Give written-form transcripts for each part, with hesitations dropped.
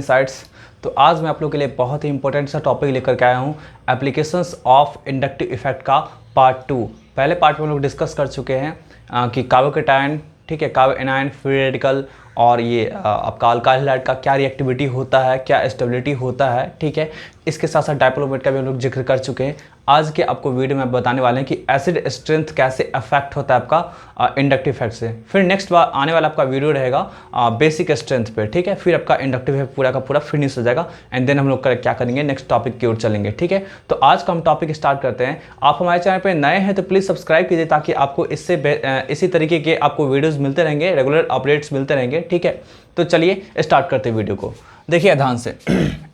Insights. तो आज मैं आप लोगों के लिए बहुत ही इंपॉर्टेंट सा टॉपिक लेकर के आया हूँ, एप्लीकेशंस ऑफ इंडक्टिव इफेक्ट का पार्ट 2। पहले पार्ट में हम लोग डिस्कस कर चुके हैं कि कार्बोकेटायन, ठीक है, कार्बो एनायन, फ्री रेडिकल और ये आपका अल्काइल हैलाइड का क्या रिएक्टिविटी होता है, क्या स्टेबिलिटी होता है, ठीक है। इसके साथ साथ डायपोल मोमेंट का भी हम लोग जिक्र कर चुके हैं। आज के आपको वीडियो में बताने वाले हैं कि एसिड स्ट्रेंथ कैसे अफेक्ट होता है आपका इंडक्टिव इफेक्ट से। फिर नेक्स्ट बार आने वाला आपका वीडियो रहेगा बेसिक स्ट्रेंथ पे, ठीक है। फिर आपका इंडक्टिव इफेक्ट पूरा का पूरा फिनिश हो जाएगा एंड देन हम लोग क्या करेंगे, नेक्स्ट टॉपिक की ओर चलेंगे, ठीक है। तो आज का हम टॉपिक स्टार्ट करते हैं। आप हमारे चैनल पे नए हैं तो प्लीज़ सब्सक्राइब कीजिए ताकि आपको इसी तरीके के आपको वीडियोज़ मिलते रहेंगे, रेगुलर अपडेट्स मिलते रहेंगे, ठीक है। तो चलिए स्टार्ट करते हैं वीडियो को। देखिए ध्यान से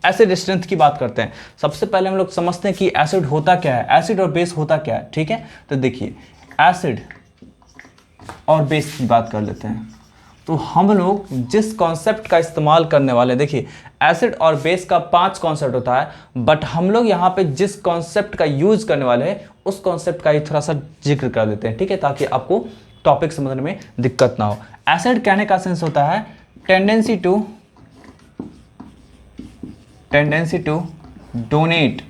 एसिड स्ट्रेंथ की बात करते हैं। सबसे पहले हम लोग समझते हैं कि एसिड होता क्या है, एसिड और बेस होता क्या है, ठीक है। तो देखिए एसिड और बेस की बात कर लेते हैं। तो हम लोग जिस कॉन्सेप्ट का इस्तेमाल करने वाले, देखिए एसिड और बेस का 5 कॉन्सेप्ट होता है, बट हम लोग यहाँ पे जिस कॉन्सेप्ट का यूज करने वाले हैं उस कॉन्सेप्ट का ही थोड़ा सा जिक्र कर देते हैं, ठीक है, ताकि आपको टॉपिक समझने में दिक्कत ना हो। एसिड कहने का सेंस होता है टेंडेंसी टू डोनेट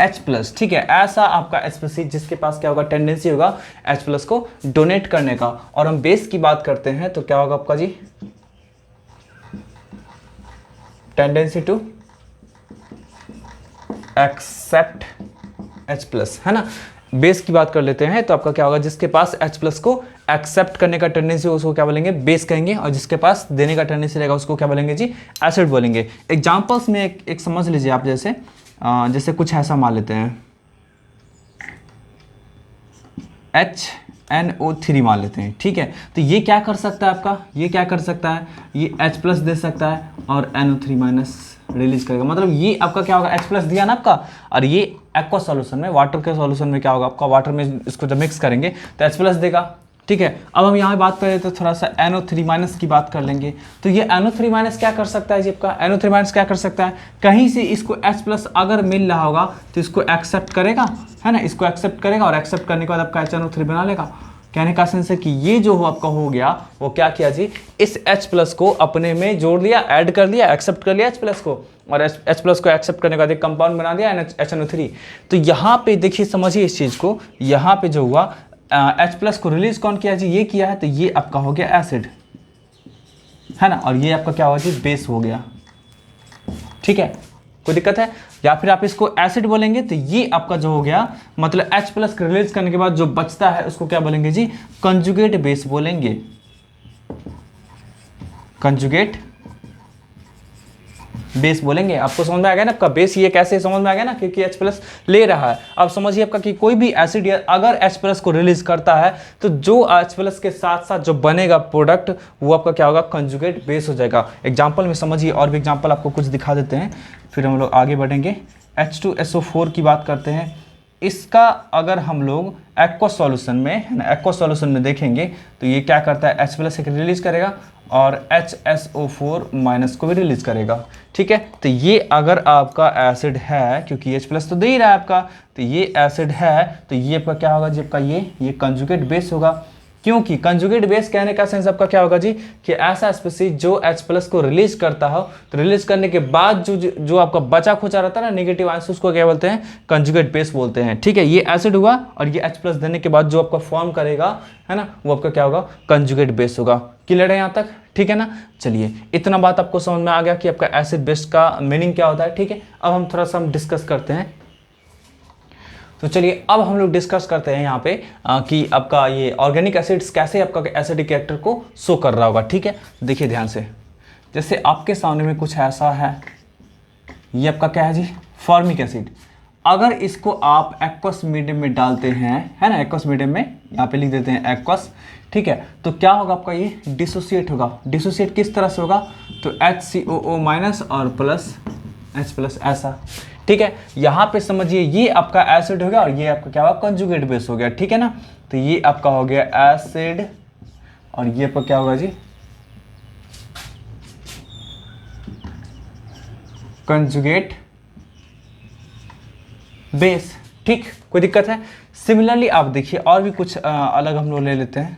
H+, ठीक है। ऐसा आपका स्पीसीज जिसके पास क्या होगा, टेंडेंसी होगा H+ को डोनेट करने का। और हम बेस की बात करते हैं तो क्या होगा आपका जी, टेंडेंसी टू एक्सेप्ट H+, है ना। बेस की बात कर लेते हैं तो आपका क्या होगा, जिसके पास H+ को एक्सेप्ट करने का टेंडेंसी उसको क्या बोलेंगे, बेस कहेंगे। और जिसके पास देने का टेंडेंसी रहेगा उसको क्या बोलेंगे जी, एसिड बोलेंगे। एग्जांपल्स में एक समझ लीजिए आप, जैसे कुछ ऐसा मान लेते हैं, HNO3 मान लेते हैं, ठीक है। तो ये क्या कर सकता है आपका, ये क्या कर सकता है, ये H+ दे सकता है और NO3- रिलीज करेगा। मतलब ये आपका क्या होगा, H+ दिया ना आपका, और ये एक्वा सॉल्यूशन में, वाटर के सॉल्यूशन में क्या होगा आपका, वाटर में इसको जब मिक्स करेंगे तो H+ देगा, ठीक है। अब हम यहाँ बात करें तो थोड़ा सा NO3- की बात कर लेंगे। तो ये NO3- क्या कर सकता है जी आपका, NO3- क्या कर सकता है, कहीं से इसको H+ अगर मिल रहा होगा तो इसको एक्सेप्ट करेगा, है ना, इसको एक्सेप्ट करेगा और एक्सेप्ट करने के बाद आपका HNO3 बना लेगा। कहने का सेंस है कि ये जो हो आपका हो गया, वो क्या किया जी, इस H+ को अपने में जोड़ लिया, ऐड कर लिया, एक्सेप्ट कर लिया H+ को, और H+ को एक्सेप्ट करने के बाद एक कंपाउंड बना दिया HNO3। तो यहाँ पे देखिए, समझिए इस चीज़ को, यहाँ पे जो हुआ H+ को रिलीज कौन किया जी, ये किया है। तो ये आपका हो गया एसिड, है ना, और ये आपका क्या हुआ जी, बेस हो गया, ठीक है। कोई दिक्कत है, या फिर आप इसको एसिड बोलेंगे तो ये आपका जो हो गया, मतलब H+ को रिलीज करने के बाद जो बचता है उसको क्या बोलेंगे जी, कंजुगेट बेस बोलेंगे, कंजुगेट बेस बोलेंगे। आपको समझ में आ गया ना आपका बेस ये कैसे समझ में आ गया ना, क्योंकि H+ ले रहा है। अब समझिए आपका कि कोई भी एसिड अगर H+ को रिलीज करता है तो जो H+ के साथ साथ जो बनेगा प्रोडक्ट वो आपका क्या होगा, कंजुगेट बेस हो जाएगा। एग्जांपल में समझिए, और भी एग्जांपल आपको कुछ दिखा देते हैं, फिर हम लोग आगे बढ़ेंगे। H2SO4 की बात करते हैं। इसका अगर हम लोग एक्वा सॉल्यूशन में, है ना, एक्वा सॉल्यूशन में देखेंगे तो ये क्या करता है, H+ एक रिलीज करेगा और HSO4- को भी रिलीज करेगा, ठीक है। तो ये अगर आपका एसिड है, क्योंकि H+ तो दे ही रहा है आपका, तो ये एसिड है, तो ये आपका क्या होगा जी, आपका ये कंजुगेट बेस होगा। क्योंकि कंजुगेट बेस कहने का सेंस आपका क्या होगा जी, कि ऐसा स्पीसीज जो H+ को रिलीज करता हो, तो रिलीज करने के बाद जो आपका बचा खुचा रहता है ना नेगेटिव आयंस, उसको क्या बोलते हैं, कंजुगेट बेस बोलते हैं, ठीक है। ये एसिड हुआ और ये H+ देने के बाद जो आपका फॉर्म करेगा, है ना, वो आपका क्या होगा, कंजुगेट बेस होगा। क्लियर है यहाँ तक, ठीक है ना। चलिए इतना बात आपको समझ में आ गया कि आपका एसिड बेस का मीनिंग क्या होता है, ठीक है। अब हम थोड़ा सा डिस्कस करते हैं। तो चलिए अब हम लोग डिस्कस करते हैं यहाँ पे कि आपका ये ऑर्गेनिक एसिड्स कैसे आपका एसिडिक कैरेक्टर को शो कर रहा होगा, ठीक है। देखिए ध्यान से, जैसे आपके सामने में कुछ ऐसा है, ये आपका क्या है जी, फॉर्मिक एसिड। अगर इसको आप एक्वस मीडियम में डालते हैं, है ना, एक्वस मीडियम में यहाँ पे लिख देते हैं एक्वस, ठीक है, तो क्या होगा आपका, ये डिसोसिएट होगा। डिसोसिएट किस तरह से होगा, तो HCOO- और प्लस H+, ऐसा, ठीक है। यहाँ पे समझिए ये आपका एसिड हो गया और ये आपका क्या होगा, कंजुगेट बेस हो गया, ठीक है ना। तो ये आपका हो गया एसिड और ये आपका क्या होगा जी, कंजुगेट बेस, ठीक। कोई दिक्कत है। सिमिलरली आप देखिए और भी कुछ अलग हम लोग ले लेते हैं,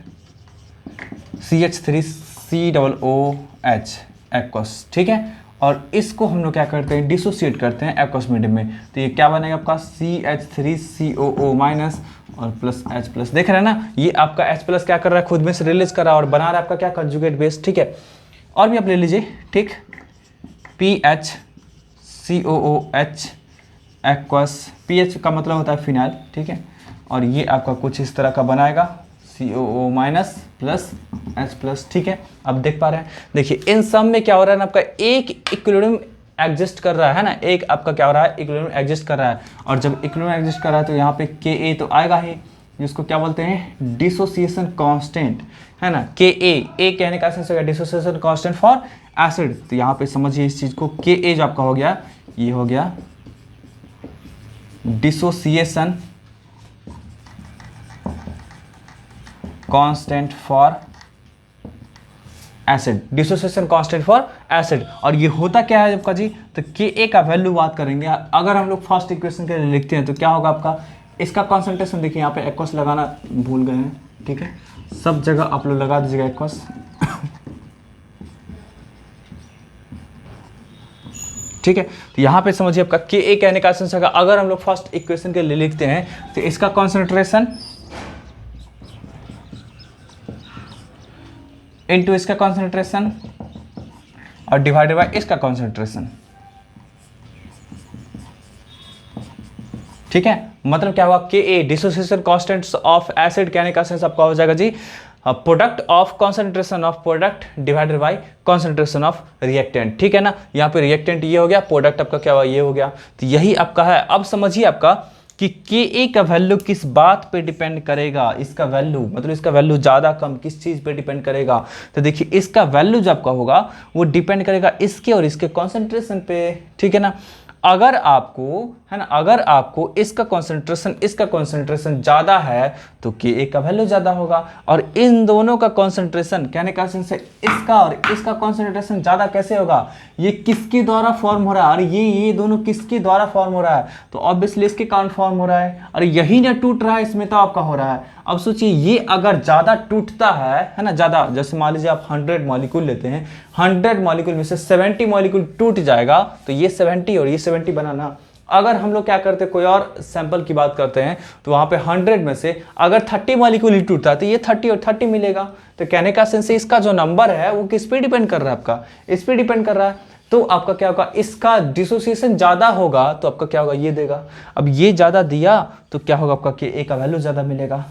COOH एक्वस, ठीक है। और इसको हम लोग क्या करते हैं, डिसोसिएट करते हैं एक्वस मीडियम में, तो ये क्या बनेगा आपका CH3COO माइनस और प्लस H प्लस। देख रहे हैं ना, ये आपका H प्लस क्या कर रहा है, खुद में से रिलीज कर रहा है और बना रहा है आपका क्या, कंजुगेट बेस, ठीक है। और भी आप ले लीजिए, ठीक, PHCOOH एक्वस, PH का मतलब होता है फिनाइल, ठीक है। और ये आपका कुछ इस तरह का बनाएगा COO minus plus H plus, ठीक है। अब देख पा रहे हैं, देखिए इन सब में क्या हो रहा है ना, आपका एक इक्विलिब्रियम एग्जिस्ट कर रहा है ना, एक आपका क्या हो रहा है, इक्विलिब्रियम एग्जिस्ट कर रहा है। और जब इक्विलिब्रियम एग्जिस्ट कर रहा है तो यहाँ पे Ka तो आएगा ही, जिसको क्या बोलते हैं, डिसोसिएशन कांस्टेंट, है ना। Ka, ए कहने का सेंस हो गया डिसोसिएशन कांस्टेंट फॉर एसिड। तो यहाँ पे समझिए इस चीज को, Ka जो आपका हो गया, ये हो गया dissociation constant for acid, dissociation constant for acid. और ये होता क्या है आपका जी, तो Ka का वैल्यू बात करेंगे, अगर हम लोग फर्स्ट इक्वेशन के लिए लिखते हैं तो क्या होगा आपका, इसका कॉन्सेंट्रेशन देखिए, यहाँ पे एक्वस लगाना भूल गए हैं, ठीक है, सब जगह आप लोग लगा दीजिएगा एक्वस। ठीक है, तो यहाँ पे समझिए आपका Ka कहने का सेंस होगा, अगर हम लोग फर्स्ट इक्वेशन के लिए लिखते हैं तो इसका कॉन्सेंट्रेशन इनटू इसका कॉन्सेंट्रेशन और डिवाइडेड बाय इसका कॉन्सेंट्रेशन, ठीक है। मतलब क्या हुआ, Ka dissociation constant of acid कहने का सेंस आपका हो जाएगा जी, product of concentration of product divided by concentration of reactant, ठीक है ना। यहाँ पे रिएक्टेंट ये हो गया, प्रोडक्ट आपका क्या हुआ, ये हो गया। तो यही आपका है। अब समझिए आपका कि Ka का वैल्यू किस बात पे डिपेंड करेगा, इसका वैल्यू मतलब इसका वैल्यू ज़्यादा कम किस चीज़ पे डिपेंड करेगा, तो देखिए इसका वैल्यू जो आपका होगा वो डिपेंड करेगा इसके और इसके कॉन्सेंट्रेशन पे, ठीक है ना। अगर आपको, है ना, अगर आपको इसका कॉन्सेंट्रेशन ज़्यादा है तो Ka का वैल्यू ज़्यादा होगा। और इन दोनों का कॉन्सेंट्रेशन कहने का सेंस है, इसका और इसका कॉन्सेंट्रेशन ज़्यादा कैसे होगा, ये किसके द्वारा फॉर्म हो रहा है, और ये दोनों किसके द्वारा फॉर्म हो रहा है, तो ऑब्वियसली इसके कारण फॉर्म हो रहा है। और यही ना टूट रहा है, इसमें तो आपका हो रहा है। अब सोचिए ये अगर ज़्यादा टूटता है ना, ज़्यादा, जैसे मान लीजिए आप 100 मॉलिक्यूल लेते हैं, 100 मॉलिक्यूल में से 70 मॉलिक्यूल टूट जाएगा, तो ये 70 और ये 70 बनाना। अगर हम लोग क्या करते हैं, कोई और सैंपल की बात करते हैं, तो वहाँ पे 100 में से अगर 30 मॉलिक्यूल ही टूटता है तो ये 30 और 30 मिलेगा। तो कहने का सेंस है इसका जो नंबर है वो किस पे डिपेंड कर रहा है, आपका इस पे डिपेंड कर रहा है। तो आपका क्या होगा, इसका डिसोसिएशन ज़्यादा होगा तो आपका क्या होगा, ये देगा। अब ये ज़्यादा दिया तो क्या होगा, आपका Ka का वैल्यू ज़्यादा मिलेगा।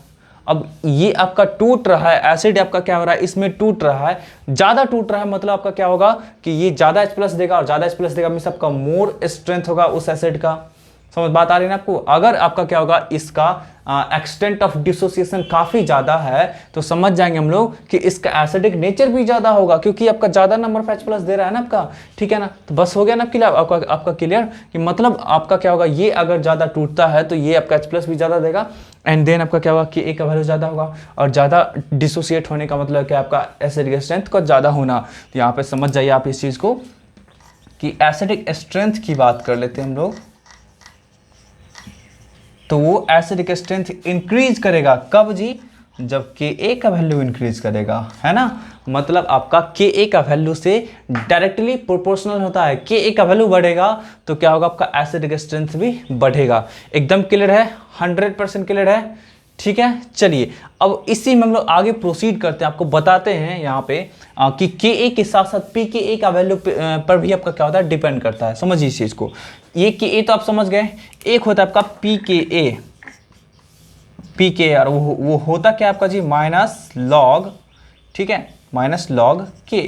अब ये आपका टूट रहा है, एसिड आपका क्या हो रहा है, इसमें टूट रहा है, ज़्यादा टूट रहा है, मतलब आपका क्या होगा कि ये ज़्यादा H प्लस देगा, और ज़्यादा H प्लस देगा मीन्स आपका मोर स्ट्रेंथ होगा उस एसिड का। समझ बात आ रही है ना आपको। अगर आपका क्या होगा, इसका एक्सटेंट ऑफ डिसोसिएशन काफ़ी ज़्यादा है तो समझ जाएंगे हम लोग कि इसका एसिडिक नेचर भी ज़्यादा होगा, क्योंकि आपका ज़्यादा नंबर ऑफ H प्लस दे रहा है ना आपका, ठीक है ना। तो बस हो गया ना क्लियर, आपका क्लियर कि मतलब आपका क्या होगा, ये अगर ज़्यादा टूटता है तो ये आपका H प्लस भी ज़्यादा देगा, एंड देन आपका क्या होगा कि Ka का वैल्यू ज़्यादा होगा। और ज़्यादा डिसोसिएट होने का मतलब क्या, आपका एसिडिक स्ट्रेंथ का ज़्यादा होना। तो यहाँ पे समझ जाइए आप इस चीज़ को कि एसिडिक स्ट्रेंथ की बात कर लेते हैं हम लोग, तो वो एसिडिक स्ट्रेंथ इंक्रीज करेगा कब जी, जब Ka का वैल्यू इंक्रीज करेगा, है ना। मतलब आपका Ka का वैल्यू से डायरेक्टली प्रोपोर्शनल होता है। Ka का वैल्यू बढ़ेगा तो क्या होगा, आपका एसिडिक स्ट्रेंथ भी बढ़ेगा। एकदम क्लियर है, 100% क्लियर है, ठीक है। चलिए अब इसी में हम लोग आगे प्रोसीड करते हैं, आपको बताते हैं यहाँ पे कि Ka के साथ साथ Pka का वैल्यू पर भी आपका क्या होता है, डिपेंड करता है। समझिए इस चीज़ को, ये Ka तो आप समझ गए, एक होता है आपका Pka और वो होता क्या आपका जी, माइनस लॉग, ठीक है, माइनस लॉग Ka,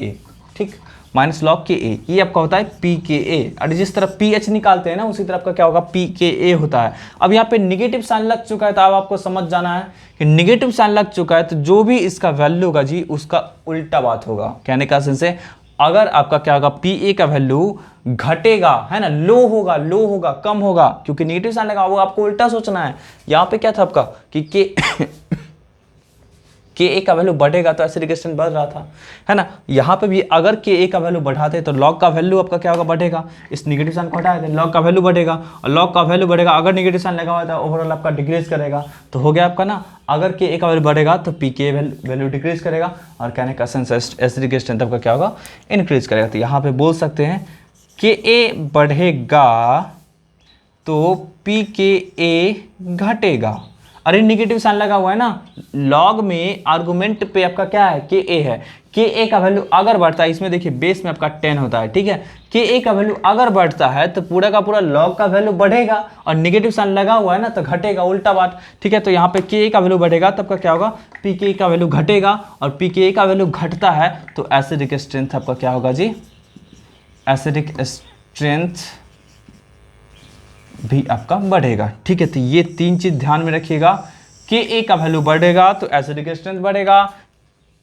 ठीक, माइनस लॉग Ka, ये आपका होता है Pka। और जिस तरह pH निकालते हैं ना, उसी तरह आपका क्या होगा, Pka होता है। अब यहाँ पे निगेटिव साइन लग चुका है, तो अब आपको समझ जाना है कि निगेटिव साइन लग चुका है तो जो भी इसका वैल्यू होगा जी, उसका उल्टा बात होगा। कहने का सेंस है, अगर आपका क्या होगा, Pa का वैल्यू घटेगा, है ना, लो होगा, कम होगा, क्योंकि नेगेटिव साइन लगा, वो आपको उल्टा सोचना है। यहाँ पे क्या था आपका कि के ए का वैल्यू बढ़ेगा तो एसिडिक स्ट्रेंथ बढ़ रहा था, है ना। यहाँ पे भी अगर के ए का वैल्यू बढ़ाते तो लॉग का वैल्यू आपका क्या होगा, बढ़ेगा। इस निगेटिव साइन को हटाया लॉग का वैल्यू बढ़ेगा, और लॉग का वैल्यू बढ़ेगा, अगर निगेटिव साइन लगा हुआ था ओवरऑल आपका डिक्रीज करेगा। तो हो गया आपका ना, अगर के ए का वैल्यू बढ़ेगा तो पी के वैल्यू डिक्रीज करेगा, और कहने का सेंस एसिडिक स्ट्रेंथ आपका क्या होगा, इंक्रीज करेगा। तो यहाँ पे बोल सकते हैं के ए बढ़ेगा तो पी के ए घटेगा। अरे निगेटिव साइन लगा हुआ है ना, लॉग में आर्गुमेंट पे आपका क्या है, के ए है। के ए का वैल्यू अगर बढ़ता है, इसमें देखिए बेस में आपका 10 होता है, ठीक है। के ए का वैल्यू अगर बढ़ता है तो पूरा का पूरा लॉग का वैल्यू बढ़ेगा, और निगेटिव साइन लगा हुआ है ना तो घटेगा, उल्टा बात, ठीक है। तो यहाँ पे के ए का वैल्यू बढ़ेगा तब का क्या होगा, पी के ए का वैल्यू घटेगा, और पी के ए का वैल्यू घटता है तो एसिडिक स्ट्रेंथ आपका क्या होगा जी, एसिडिक स्ट्रेंथ भी आपका बढ़ेगा, ठीक है। तो ये तीन चीज ध्यान में रखिएगा, के ए का वैल्यू बढ़ेगा तो एसिडिक स्ट्रेंथ बढ़ेगा,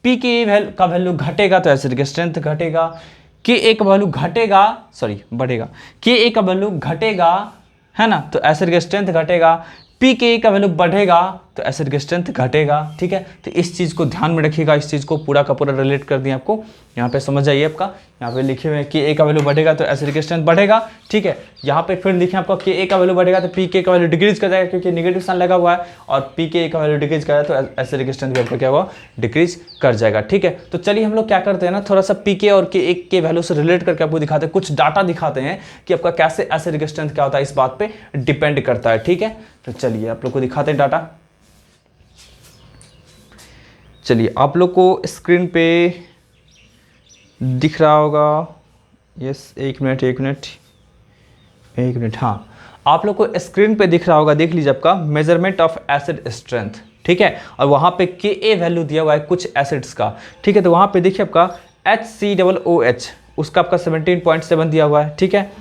पी के ए का वैल्यू घटेगा तो एसिडिक स्ट्रेंथ घटेगा, के ए का वैल्यू घटेगा, सॉरी बढ़ेगा, के ए का वैल्यू घटेगा, है ना, तो एसिडिक स्ट्रेंथ घटेगा, पी के ए का वैल्यू बढ़ेगा तो एसिडिक स्ट्रेंथ घटेगा, ठीक है। तो इस चीज़ को ध्यान में रखिएगा, इस चीज़ को पूरा का पूरा रिलेट कर दिया आपको, यहाँ पे समझ जाइए। आपका यहाँ पे लिखे हुए हैं कि ए का वैल्यू बढ़ेगा तो एसिडिक स्ट्रेंथ बढ़ेगा, ठीक है। यहाँ पे फिर लिखे आपको कि ए का वैल्यू बढ़ेगा तो पी के का वैल्यू डिक्रीज कर जाएगा, क्योंकि निगेटिव साइन लगा हुआ है, और पी के का वैल्यू डिक्रीज करेगा तो एसिडिक स्ट्रेंथ भी आपका क्या होगा, डिक्रीज कर जाएगा, ठीक है। तो चलिए हम लोग क्या करते हैं ना, थोड़ा सा पी के और के ए के वैल्यू से रिलेट करके आपको दिखाते हैं, कुछ डाटा दिखाते हैं कि आपका कैसे एसिडिक स्ट्रेंथ क्या होता है, इस बात पे डिपेंड करता है, ठीक है। तो चलिए आप लोग को दिखाते हैं डाटा। चलिए आप लोग को स्क्रीन पे दिख रहा होगा, यस, एक मिनट, हाँ, आप लोग को स्क्रीन पे दिख रहा होगा, देख लीजिए आपका मेजरमेंट ऑफ एसिड स्ट्रेंथ, ठीक है। और वहाँ पे के ए वैल्यू दिया हुआ है कुछ एसिड्स का, ठीक है। तो वहाँ पे देखिए आपका HCOOH उसका आपका 17.7 दिया हुआ है, ठीक है।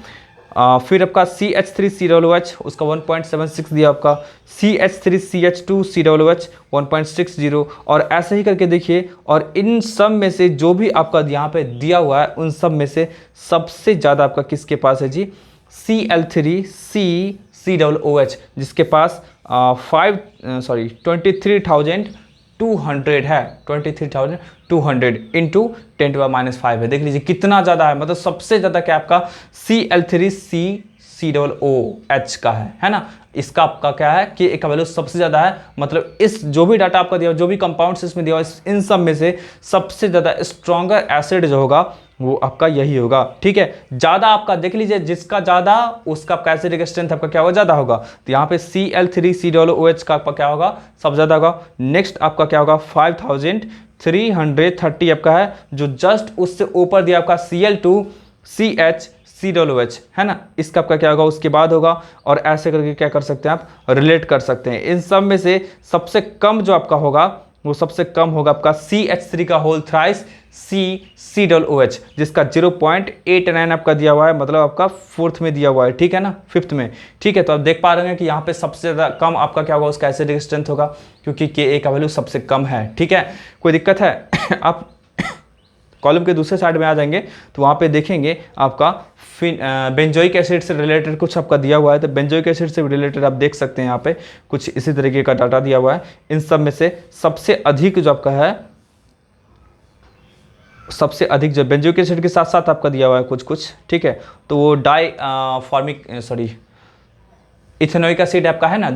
फिर आपका CH3COOH उसका 1.76 दिया आपका, CH3CH2COOH 1.60, और ऐसे ही करके देखिए। और इन सब में से जो भी आपका यहाँ पे दिया हुआ है उन सब में से सबसे ज़्यादा आपका किसके पास है जी, Cl3CCOOH जिसके पास 23,200 है, 23,200 इंटू 10⁻⁵ है। देख लीजिए कितना ज़्यादा है, मतलब सबसे ज़्यादा क्या आपका Cl3CCOOH का है ना। इसका आपका क्या है कि एक वैल्यू सबसे ज़्यादा है, मतलब इस जो भी डाटा आपका दिया, जो भी कंपाउंड्स इसमें दिया इन सब में से सबसे ज़्यादा स्ट्रॉन्गर एसिड जो होगा वो आपका यही होगा, ठीक है। ज़्यादा आपका देख लीजिए, जिसका ज़्यादा उसका आपका एसिडिक स्ट्रेंथ आपका क्या होगा, ज़्यादा होगा। तो यहाँ पे Cl3COOH का आपका क्या होगा, सबसे ज़्यादा होगा। नेक्स्ट आपका क्या होगा, 5330 आपका है, जो जस्ट उससे ऊपर दिया आपका Cl2CHCOOH है ना, इसका आपका क्या होगा, उसके बाद होगा। और ऐसे करके क्या कर सकते हैं आप, रिलेट कर सकते हैं। इन सब में से सबसे कम जो आपका होगा वो सबसे कम होगा आपका CH3 का होल थ्राइस CCOOH जिसका 0.89 आपका दिया हुआ है, मतलब आपका 4th में दिया हुआ है, ठीक है ना, 5th में, ठीक है। तो आप देख पा रहे हैं कि यहाँ पे सबसे ज़्यादा कम आपका क्या होगा, उसका एसिडिक स्ट्रेंथ होगा, क्योंकि के का वैल्यू सबसे कम है, ठीक है। कोई दिक्कत है आप कॉलम के दूसरे साइड में आ जाएंगे तो वहाँ पे देखेंगे आपका बेंजोइक एसिड से रिलेटेड कुछ आपका दिया हुआ है। तो बेंजोइक एसिड से रिलेटेड आप देख सकते हैं यहाँ पे कुछ इसी तरीके का डाटा दिया हुआ है। इन सब में से सबसे अधिक जो आपका है, सबसे अधिक जो बेंजोइक एसिड के साथ साथ आपका दिया हुआ है कुछ, ठीक है। तो वो इथेनोइक एसिड आपका है ना,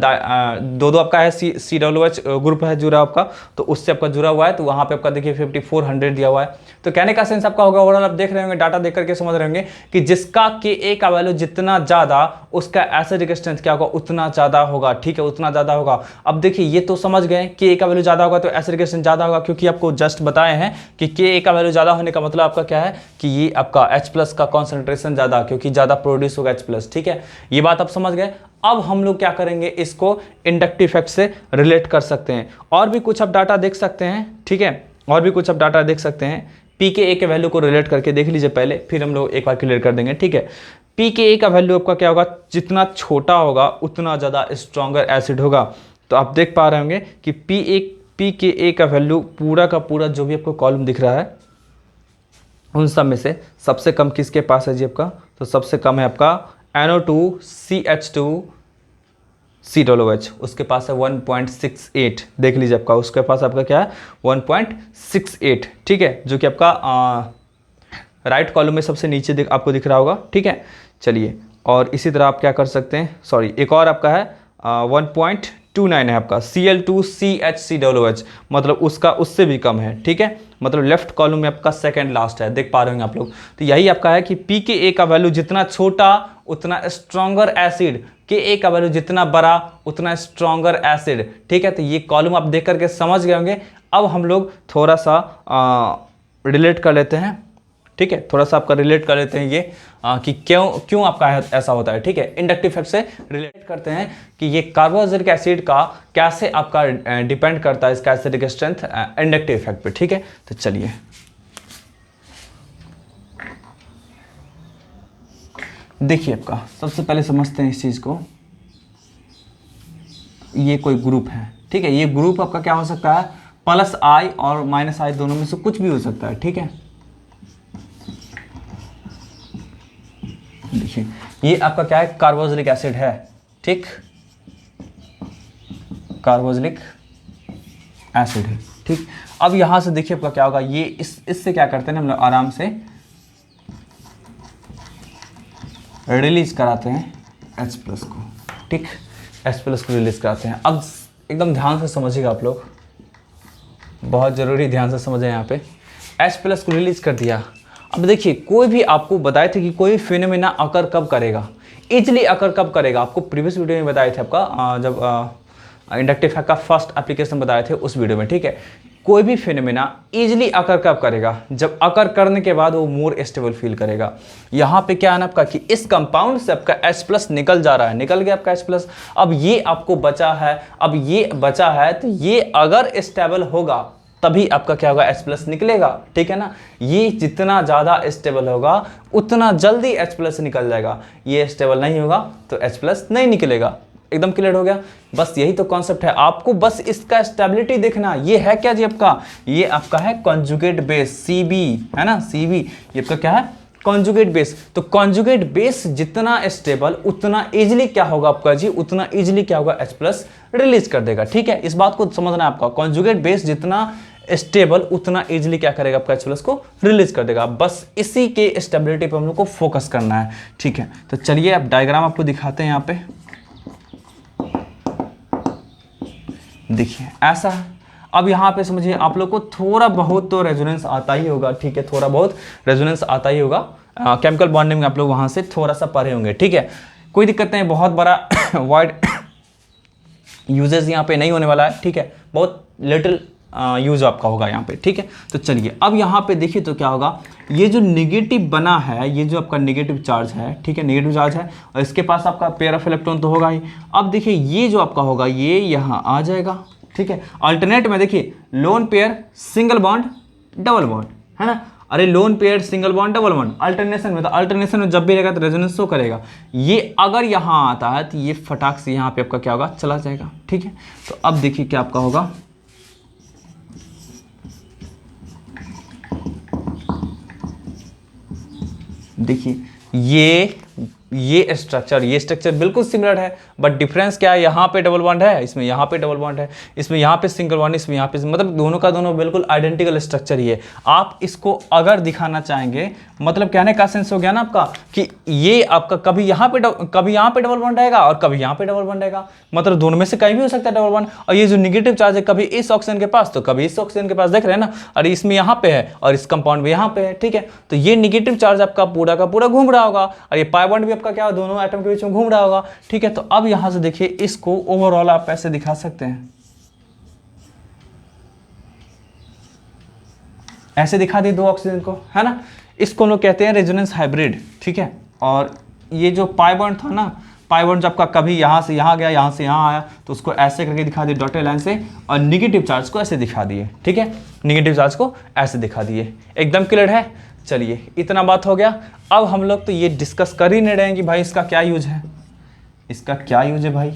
दो आपका है COOH ग्रुप है जुड़ा आपका, तो उससे आपका जुड़ा हुआ है। तो वहाँ पे आपका देखिए 5400 दिया हुआ है। तो कहने का सेंस आपका होगा, ओवरऑल आप देख रहे होंगे, डाटा देख करके समझ रहे होंगे कि जिसका के का वैल्यू जितना ज़्यादा उसका एसिडिक स्ट्रेंथ क्या होगा, उतना ज़्यादा होगा, ठीक है, उतना ज़्यादा होगा। अब देखिए ये तो समझ गए के का वैल्यू ज़्यादा होगा तो एसिडिक स्ट्रेंथ ज़्यादा होगा, क्योंकि आपको जस्ट बताए हैं कि के का वैल्यू ज़्यादा होने का मतलब आपका क्या है कि ये आपका H+ का कॉन्सेंट्रेशन ज़्यादा, क्योंकि ज़्यादा प्रोड्यूस होगा H+, ठीक है। ये बात आप समझ गए। अब हम लोग क्या करेंगे, इसको इंडक्टिव इफेक्ट से रिलेट कर सकते हैं। और भी कुछ आप डाटा देख सकते हैं, ठीक है, और भी कुछ आप डाटा देख सकते हैं। पीके के वैल्यू को रिलेट करके देख लीजिए पहले, फिर हम लोग एक बार क्लियर कर देंगे, ठीक है। पीके का वैल्यू आपका क्या होगा, जितना छोटा होगा उतना ज़्यादा स्ट्रॉन्गर एसिड होगा। तो आप देख पा रहे होंगे कि पीके का वैल्यू पूरा का पूरा जो भी आपको कॉलम दिख रहा है उन सब में से सबसे कम किसके पास है जी आपका, तो सबसे कम है आपका NO2 CH2 COOH, उसके पास है 1.68, देख लीजिए आपका उसके पास आपका क्या है 1.68, ठीक है, जो कि आपका राइट कॉलम में सबसे नीचे आपको दिख रहा होगा, ठीक है। चलिए, और इसी तरह आप क्या कर सकते हैं, सॉरी एक और आपका है 1.29 है आपका Cl2CHCOOH, मतलब उसका उससे भी कम है, ठीक है, मतलब लेफ्ट कॉलम में आपका सेकंड लास्ट है, देख पा रहे होंगे आप लोग। तो यही आपका है कि pKa का वैल्यू जितना छोटा उतना स्ट्रॉन्गर एसिड, Ka का वैल्यू जितना बड़ा उतना स्ट्रॉन्गर एसिड, ठीक है। तो ये कॉलम आप देख करके समझ गए होंगे। अब हम लोग थोड़ा सा रिलेट कर लेते हैं, ठीक है, थोड़ा सा आपका रिलेट कर लेते हैं ये कि क्यों आपका ऐसा होता है, ठीक है। इंडक्टिव इफेक्ट से रिलेट करते हैं कि ये कार्बोक्सिलिक एसिड का कैसे आपका डिपेंड करता है इसका एसिडिक स्ट्रेंथ इंडक्टिव इफेक्ट पे, ठीक है। तो चलिए देखिए, आपका सबसे पहले समझते हैं इस चीज़ को। ये कोई ग्रुप है, ठीक है, ये ग्रुप आपका क्या हो सकता है, +I और -I दोनों में से कुछ भी हो सकता है, ठीक है। देखिए ये आपका क्या है, कार्बोक्सिलिक एसिड है, ठीक, कार्बोक्सिलिक एसिड है, ठीक। अब यहां से देखिए आपका क्या होगा, ये इससे क्या करते हैं हम लोग आराम से रिलीज कराते हैं H+ को, ठीक, H+ को रिलीज कराते हैं। अब एकदम ध्यान से समझिएगा आप लोग, बहुत ज़रूरी, ध्यान से समझें। यहाँ पे H+ को रिलीज कर दिया। अब देखिए, कोई भी आपको बताए थे कि कोई फिनोमेना अकर कब करेगा, इजली अकर कब करेगा, आपको प्रीवियस वीडियो में बताए थे आपका जब इंडक्टिव इफेक्ट का फर्स्ट एप्लीकेशन बताए थे उस वीडियो में, ठीक है। कोई भी फिनोमेना इजली अकर कब करेगा, जब अकर करने के बाद वो मोर स्टेबल फील करेगा। यहाँ पे क्या है ना आपका कि इस कंपाउंड से आपका H+ निकल जा रहा है, निकल गया आपका H+। अब ये आपको बचा है, अब ये बचा है, तो ये अगर स्टेबल होगा तभी आपका क्या होगा, H+ निकलेगा, ठीक है ना। ये जितना ज़्यादा स्टेबल होगा उतना जल्दी H+ निकल जाएगा, ये स्टेबल नहीं होगा तो H+ नहीं निकलेगा। एकदम क्लियर हो गया। बस यही तो कॉन्सेप्ट है, आपको बस इसका स्टेबिलिटी देखना। ये है क्या जी आपका, ये आपका है कॉन्जुगेट बेस Cb, है ना, Cb ये आपका क्या है, कॉन्जुगेट बेस। तो कॉन्जुगेट बेस जितना स्टेबल उतना इजीली क्या होगा आपका जी, उतना इजीली क्या होगा, H+ रिलीज कर देगा, ठीक है। इस बात को समझना है आपका, कॉन्जुगेट बेस जितना स्टेबल उतना इजीली क्या करेगा आपका, H+ को रिलीज कर देगा। बस इसी के स्टेबिलिटी पे हम लोग को फोकस करना है, ठीक है। तो चलिए अब डायग्राम आपको दिखाते हैं। यहाँ पे देखिए ऐसा है। अब यहाँ पे समझिए, आप लोग को थोड़ा बहुत तो रेजोनेंस आता ही होगा, ठीक है, थोड़ा बहुत रेजोनेंस आता ही होगा। केमिकल बॉन्डिंग में आप लोग वहाँ से थोड़ा सा पढ़े होंगे, ठीक है, कोई दिक्कत नहीं, बहुत बड़ा वाइड यूजेस यहाँ पे नहीं होने वाला है, ठीक है, बहुत लिटिल यूज आपका होगा यहाँ पे, ठीक है। तो चलिए अब यहाँ पे देखिए तो क्या होगा, ये जो निगेटिव बना है, ये जो आपका निगेटिव चार्ज है, ठीक है, निगेटिव चार्ज है, और इसके पास आपका पेयर ऑफ इलेक्ट्रॉन तो होगा ही। अब देखिए ये जो आपका होगा ये यहाँ आ जाएगा, ठीक है। अल्टरनेट में देखिए lone pair single bond double bond, है ना, अरे lone pair single bond double bond. Alternation में, तो अल्टरनेशन में जब भी रहेगा तो रेजोनेंस शो करेगा। ये अगर यहाँ आता है तो ये फटाक से यहाँ पे आपका क्या होगा, चला जाएगा, ठीक है। तो अब देखिए क्या आपका होगा, देखिए ये स्ट्रक्चर बिल्कुल सिमिलर है, बट डिफरेंस क्या है, यहाँ पे डबल बॉन्ड है, इसमें यहाँ पे डबल बॉन्ड है, इसमें यहाँ पे सिंगल बॉन्ड, इसमें यहाँ पे, मतलब दोनों का दोनों बिल्कुल आइडेंटिकल स्ट्रक्चर ही है। आप इसको अगर दिखाना चाहेंगे, मतलब कहने का सेंस हो गया ना आपका कि ये आपका कभी यहाँ पे डबल बॉन्ड आएगा और कभी यहाँ पे डबल बॉन्ड आएगा, मतलब दोनों में से कहीं भी हो सकता है डबल बॉन्ड। और ये जो निगेटिव चार्ज है कभी इस ऑक्सीजन के पास तो कभी इस ऑक्सीजन के पास, देख रहे हैं ना, और इसमें यहाँ पे है और इस कंपाउंड में यहाँ पे है, ठीक है। तो ये निगेटिव चार्ज आपका पूरा का पूरा घूम रहा होगा, और ये पाई बॉन्ड भी आपका क्या, दोनों एटम के बीच में घूम रहा होगा, ठीक है। तो अब यहां से देखिए इसको ओवरऑल आप ऐसे दिखा सकते हैं, ऐसे दिखा दिए दो ऑक्सीजन को, है ना। इसको लोग कहते हैं रेजोनेंस हाइब्रिड, ठीक है। और ये जो पाई बॉन्ड था ना, पाई बॉन्ड जब का कभी यहाँ से यहाँ गया, यहाँ से यहाँ आया, तो उसको ऐसे करके दिखा दिए डॉटेड लाइन से, और निगेटिव चार्ज को ऐसे दिखा दिए, ठीक है, निगेटिव चार्ज को ऐसे दिखा दिए। एकदम क्लियर है। चलिए इतना बात हो गया। अब हम लोग तो ये डिस्कस कर ही नहीं रहे हैं कि भाई इसका क्या यूज है, इसका क्या यूज है भाई,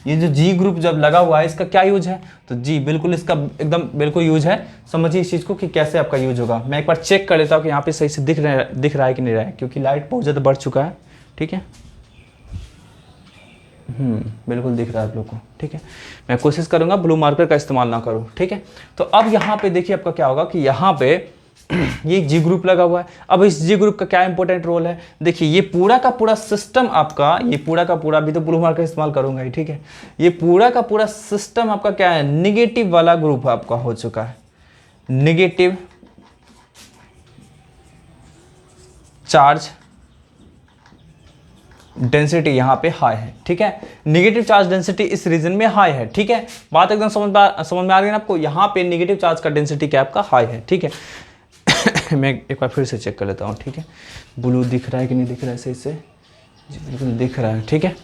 ये जो जी ग्रुप जब लगा हुआ है इसका क्या यूज है। तो जी बिल्कुल इसका एकदम बिल्कुल यूज है। समझिए इस चीज़ को कि कैसे आपका यूज होगा। मैं एक बार चेक कर लेता हूँ कि यहाँ पे सही से दिख रहा है कि नहीं रहा है, क्योंकि लाइट बहुत ज़्यादा बढ़ चुका है, ठीक है। बिल्कुल दिख रहा है आप लोग को, ठीक है। मैं कोशिश करूंगा ब्लू मार्कर का इस्तेमाल ना करूं, ठीक है। तो अब यहाँ पे देखिए आपका क्या होगा कि यहाँ पे ये जी ग्रुप लगा हुआ है। अब इस जी ग्रुप का क्या इंपॉर्टेंट रोल है, देखिए ये पूरा का पूरा सिस्टम आपका, ये पूरा का पूरा, अभी तो ब्लू मार्कर इस्तेमाल करूंगा ही, ठीक है। ये पूरा का पूरा सिस्टम आपका क्या है, निगेटिव वाला ग्रुप आपका हो चुका है, निगेटिव चार्ज डेंसिटी यहाँ पे हाई है, ठीक है। नेगेटिव चार्ज डेंसिटी इस रीजन में हाई है, ठीक है। बात एकदम समझ में आ रही है ना आपको, यहाँ पे नेगेटिव चार्ज का डेंसिटी क्या आपका हाई है, ठीक है। मैं एक बार फिर से चेक कर लेता हूँ, ठीक है। ब्लू दिख रहा है कि नहीं दिख रहा है सही से, जी बिल्कुल दिख रहा है, ठीक है।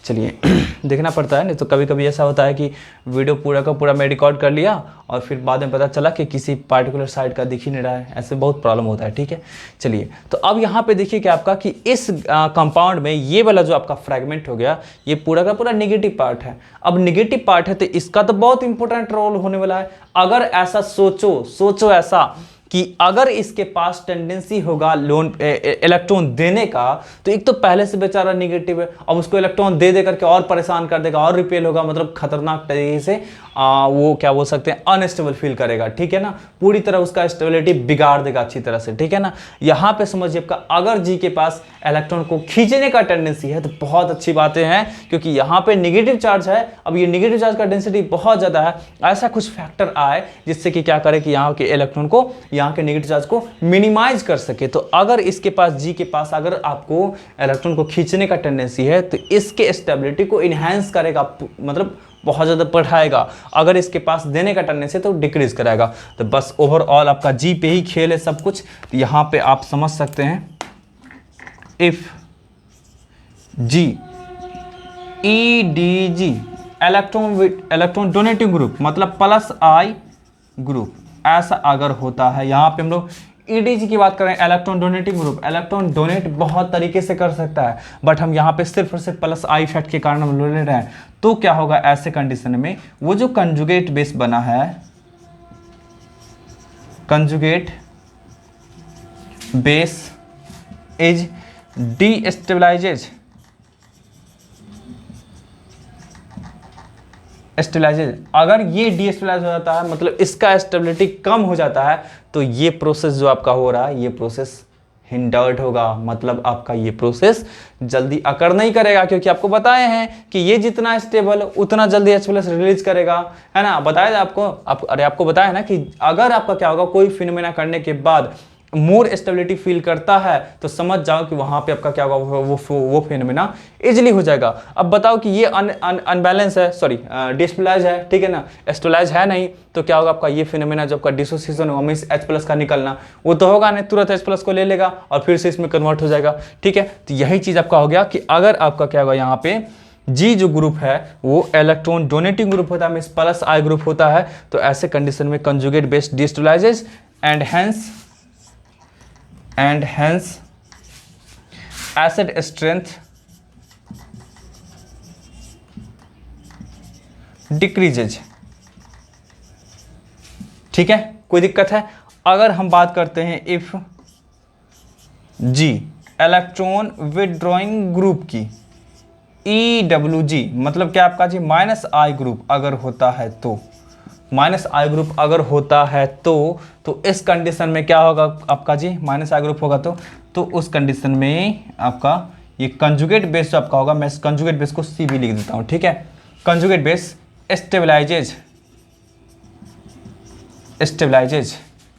चलिए देखना पड़ता है, नहीं तो कभी कभी ऐसा होता है कि वीडियो पूरा का पूरा मैं रिकॉर्ड कर लिया और फिर बाद में पता चला कि किसी पार्टिकुलर साइड का दिख ही नहीं रहा है, ऐसे बहुत प्रॉब्लम होता है, ठीक है। चलिए तो अब यहाँ पे देखिए कि आपका कि इस कंपाउंड में ये वाला जो आपका फ्रैगमेंट हो गया, ये पूरा का पूरा नेगेटिव पार्ट है। अब नेगेटिव पार्ट है तो इसका तो बहुत इंपॉर्टेंट रोल होने वाला है। अगर ऐसा सोचो ऐसा कि अगर इसके पास टेंडेंसी होगा लोन इलेक्ट्रॉन देने का, तो एक तो पहले से बेचारा नेगेटिव है, अब उसको इलेक्ट्रॉन दे करके और परेशान कर देगा और रिपेल होगा, मतलब खतरनाक तरीके से वो क्या बोल सकते हैं, अनस्टेबल फील करेगा, ठीक है ना। पूरी तरह उसका स्टेबिलिटी बिगाड़ देगा अच्छी तरह से, ठीक है ना। यहाँ पे समझिए आपका अगर जी के पास इलेक्ट्रॉन को खींचने का टेंडेंसी है तो बहुत अच्छी बातें हैं, क्योंकि यहाँ पे नेगेटिव चार्ज है। अब ये नेगेटिव चार्ज का डेंसिटी बहुत ज़्यादा है, ऐसा कुछ फैक्टर आए जिससे कि क्या करे कि यहाँ के इलेक्ट्रॉन को, यहाँ के नेगेटिव चार्ज को मिनिमाइज कर सके। तो अगर इसके पास जी के पास अगर आपको इलेक्ट्रॉन को खींचने का टेंडेंसी है तो इसके स्टेबिलिटी को इनहेंस करेगा, मतलब बहुत ज़्यादा बढ़ाएगा। अगर इसके पास देने का टेंडेंसी तो डिक्रीज कराएगा। तो बस ओवरऑल आपका जी पे ही खेल है सब कुछ। तो यहाँ पे आप समझ सकते हैं, if G E D G electron donating group मतलब प्लस आई ग्रुप, ऐसा अगर होता है, यहाँ पे हम लोग ईडीजी की बात करें, electron donating group, electron donate बहुत तरीके से कर सकता है, बट हम यहाँ पे सिर्फ और सिर्फ प्लस आई इफेक्ट के कारण हम ले रहे हैं। तो क्या होगा ऐसे कंडीशन में, वो जो कंजुगेट बेस बना है, कंजुगेट बेस इज डीस्टेबलाइजेज, अगर ये डीस्टेबलाइज हो जाता है, मतलब इसका स्टेबिलिटी कम हो जाता है, तो ये प्रोसेस जो आपका हो रहा है, ये प्रोसेस हिंडर्ड होगा, मतलब आपका ये प्रोसेस जल्दी अकर नहीं करेगा, क्योंकि आपको बताए हैं कि ये जितना स्टेबल उतना जल्दी H+ रिलीज करेगा, है ना। बताया आपको बताया ना कि अगर आपका क्या होगा, कोई फिनोमेना करने के बाद मोर स्टेबिलिटी फील करता है तो समझ जाओ कि वहां पे आपका क्या होगा, वो फिनोमेना इजीली हो जाएगा। अब बताओ कि ये अनबैलेंस है, सॉरी डिस्टेबलाइज है, ठीक है ना, स्टेबलाइज है नहीं, तो क्या होगा आपका ये फिनोमेना जो आपका डिसोसिएशन होगा मींस H+ का निकलना, वो तो होगा नहीं, तुरंत H+ को ले लेगा और फिर से इसमें कन्वर्ट हो जाएगा, ठीक है। तो यही चीज आपका हो गया कि अगर आपका क्या होगा, यहाँ पे जी जो ग्रुप है वो इलेक्ट्रॉन डोनेटिंग ग्रुप होता है, मींस प्लस आई ग्रुप होता है, तो ऐसे कंडीशन में conjugate base destabilises and hence acid strength decreases, ठीक है। कोई दिक्कत है? अगर हम बात करते हैं if G electron withdrawing group की EWG, मतलब क्या आपका जी माइनस आई ग्रुप अगर होता है तो, माइनस आई ग्रुप अगर होता है तो इस कंडीशन में क्या होगा आपका जी, माइनस आई ग्रुप होगा तो उस कंडीशन में आपका ये कंजुगेट बेस जो आपका होगा, मैं इस कंजुगेट बेस को सी भी लिख देता हूं, ठीक है। Conjugate base stabilises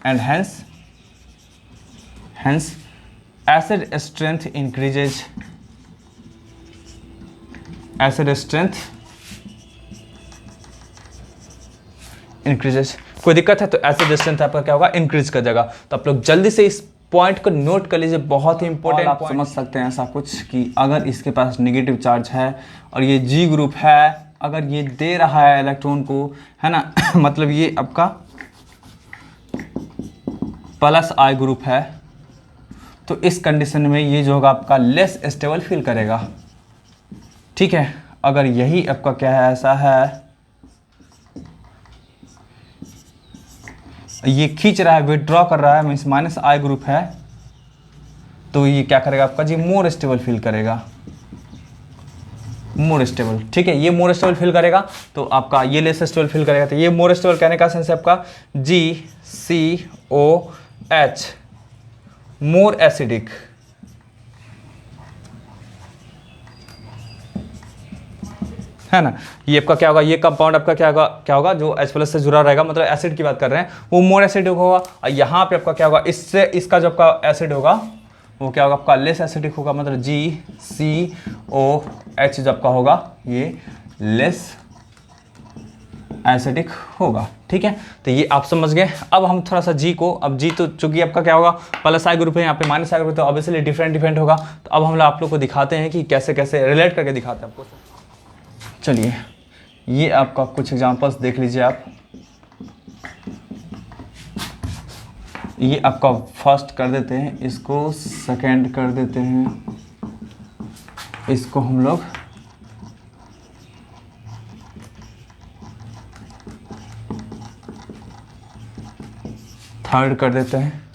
and hence acid strength increases, acid strength increases. कोई दिक्कत है तो एसिड स्ट्रेंथ आपका क्या होगा, इंक्रीज कर जाएगा। तो आप लोग जल्दी से इस पॉइंट को नोट कर लीजिए, बहुत ही इंपॉर्टेंट आप समझ सकते हैं ऐसा कुछ कि अगर इसके पास नेगेटिव चार्ज है और ये जी ग्रुप है, अगर ये दे रहा है इलेक्ट्रॉन को, है ना मतलब ये आपका प्लस आई ग्रुप है, तो इस कंडीशन में ये जो होगा आपका लेस स्टेबल फील करेगा, ठीक है। अगर यही आपका क्या है, ऐसा है ये खींच रहा है, विथड्रॉ कर रहा है, मीन्स माइनस आई ग्रुप है, तो ये क्या करेगा आपका जी मोर स्टेबल फील करेगा, मोर स्टेबल, ठीक है, ये मोर स्टेबल फिल करेगा तो आपका ये लेस स्टेबल फिल करेगा। तो ये मोर स्टेबल कहने का सेंस है आपका GCOH, मोर एसिडिक, है ना। ये आपका क्या होगा, ये कंपाउंड आपका क्या होगा जो H+ से जुड़ा रहेगा, मतलब एसिड की बात कर रहे हैं, वो मोर एसिडिक होगा। और यहाँ पे आपका क्या होगा, इससे इसका जो आपका एसिड होगा वो क्या होगा आपका लेस एसिडिक होगा, मतलब GCOH जो आपका होगा ये लेस एसिडिक होगा, ठीक है। तो ये आप समझ गए। अब हम थोड़ा सा G को, अब G तो चूंकि आपका क्या होगा प्लस I ग्रुप है, यहाँ पे माइनस I ग्रुप, तो ऑब्वियसली डिफरेंट होगा। तो अब हम लोग आप लोग को दिखाते हैं कि कैसे कैसे रिलेट करके दिखाते हैं आपको। चलिए ये आपका कुछ एग्जांपल्स देख लीजिए आप। ये आपका फर्स्ट कर देते हैं, इसको सेकंड कर देते हैं, इसको हम लोग थर्ड कर देते हैं,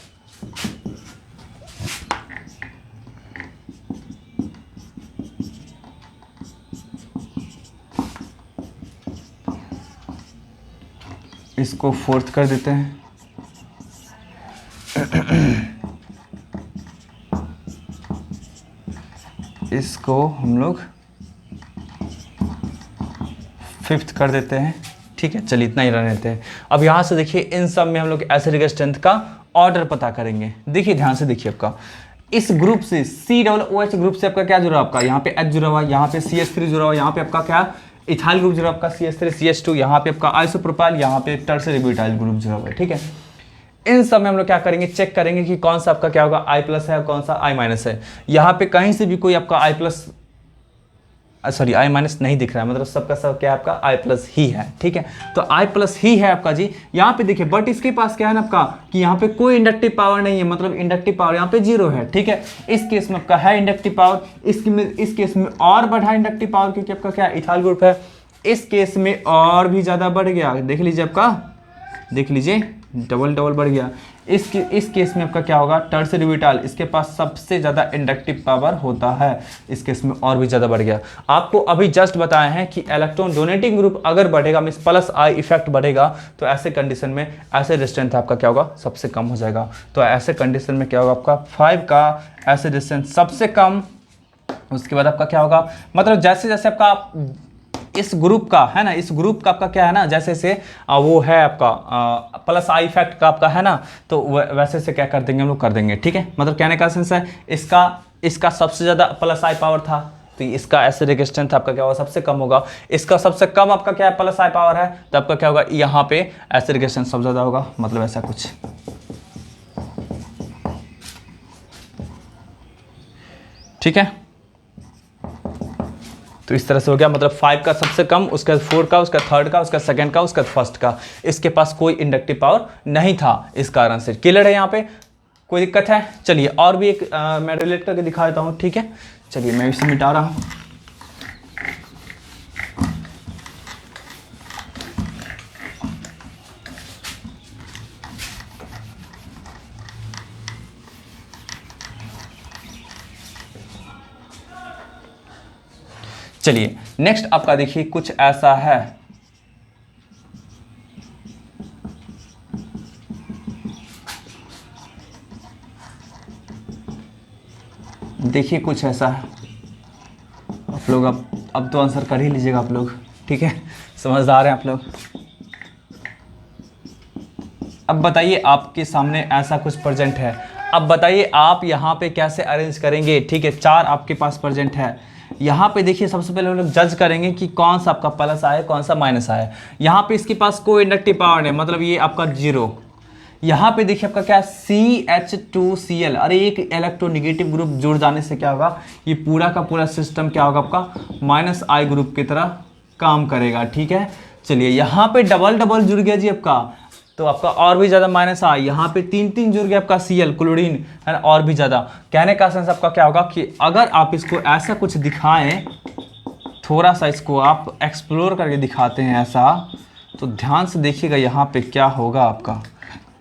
इसको फोर्थ कर देते हैं, इसको हम लोग फिफ्थ कर देते हैं, ठीक है। चलिए इतना ही रहने देते हैं। अब यहाँ से देखिए इन सब में हम लोग एसिडिक स्ट्रेंथ का ऑर्डर पता करेंगे। देखिए ध्यान से देखिए, आपका इस ग्रुप से COOH ग्रुप से आपका क्या जुड़ा, आपका यहाँ पे H जुड़ा हुआ, यहाँ पे CH3 जुड़ा हुआ, यहाँ पे आपका क्या इथाइल ग्रुप जुड़ा आपका CH3 CH2, यहाँ पे आपका आइसोप्रोपाइल, यहाँ पे टर्सरी ब्यूटाइल ग्रुप जुड़ा हुआ है, ठीक है। इन सब में हम लोग क्या करेंगे, चेक करेंगे कि कौन सा आपका क्या होगा I+ है और कौन सा I- है। यहाँ पे कहीं से भी कोई आपका I- नहीं दिख रहा है, मतलब सबका सब क्या है आपका I+ ही है, ठीक है। तो I+ ही है आपका जी। यहाँ पे देखिए बट इसके पास क्या है ना आपका कि यहाँ पे कोई इंडक्टिव पावर नहीं है, मतलब इंडक्टिव पावर यहाँ पे 0 है, ठीक है। इस केस में आपका है इंडक्टिव पावर, इस केस में और बढ़ा इंडक्टिव पावर, क्योंकि आपका क्या इथाइल ग्रुप है। इस केस में और भी ज़्यादा बढ़ गया, देख लीजिए आपका, देख लीजिए डबल बढ़ गया। इस केस में आपका क्या होगा, टर्सरी ब्यूटाइल, इसके पास सबसे ज़्यादा इंडक्टिव पावर होता है, इस केस में और भी ज़्यादा बढ़ गया। आपको अभी जस्ट बताया है कि इलेक्ट्रॉन डोनेटिंग ग्रुप अगर बढ़ेगा, मींस +I इफेक्ट बढ़ेगा, तो ऐसे कंडीशन में एसिड स्ट्रेंथ आपका क्या होगा, सबसे कम हो जाएगा। तो ऐसे कंडीशन में क्या होगा आपका 5 का एसिड स्ट्रेंथ सबसे कम। उसके बाद आपका क्या होगा, मतलब जैसे जैसे आपका इस ग्रुप का है ना, इस ग्रुप का आपका क्या है ना, जैसे से वो है आपका +I इफेक्ट का आपका है ना, तो वैसे से क्या कर देंगे हम लोग, कर देंगे, ठीक है। मतलब कहने का सेंस है इसका सबसे ज़्यादा +I पावर था, तो इसका एसिडिक स्ट्रेंथ आपका क्या होगा, सबसे कम होगा। इसका सबसे कम आपका क्या है, +I पावर है, तो आपका क्या होगा, यहाँ पे एसिडिक स्ट्रेंथ सबसे ज़्यादा होगा, मतलब ऐसा कुछ, ठीक है। तो इस तरह से हो गया, मतलब 5 का सबसे कम, उसका 4 का, उसका थर्ड का, उसका सेकंड का, उसका फर्स्ट का। इसके पास कोई इंडक्टिव पावर नहीं था, इस कारण से क्लियर है। यहाँ पे कोई दिक्कत है? चलिए और भी एक मैं रिलेट करके दिखा देता हूँ, ठीक है। चलिए मैं इसे मिटा रहा हूँ। चलिए नेक्स्ट आपका देखिए कुछ ऐसा है, देखिए कुछ ऐसा है। आप लोग अब तो आंसर कर ही लीजिएगा आप लोग, ठीक है, समझदार हैं आप लोग। अब बताइए आपके सामने ऐसा कुछ प्रेजेंट है, अब बताइए आप यहाँ पे कैसे अरेंज करेंगे, ठीक है। 4 आपके पास प्रेजेंट है। यहाँ पे देखिए सबसे पहले हम लोग जज करेंगे कि कौन सा आपका प्लस आया, कौन सा माइनस आया। यहाँ पे इसके पास कोई इंडक्टिव पावर नहीं, मतलब ये आपका 0। यहाँ पे देखिए आपका क्या CH2Cl, अरे एक इलेक्ट्रोनेगेटिव ग्रुप जुड़ जाने से क्या होगा, ये पूरा का पूरा सिस्टम क्या होगा आपका -I ग्रुप की तरह काम करेगा, ठीक है। चलिए यहाँ पे डबल जुड़ गया जी आपका, तो आपका और भी ज़्यादा -I। यहाँ पे 3 जुड़ गया आपका Cl क्लोरीन, है ना, और भी ज़्यादा। कहने का सेंस आपका क्या होगा कि अगर आप इसको ऐसा कुछ दिखाएं, थोड़ा सा इसको आप एक्सप्लोर करके दिखाते हैं ऐसा, तो ध्यान से देखिएगा यहाँ पे क्या होगा आपका।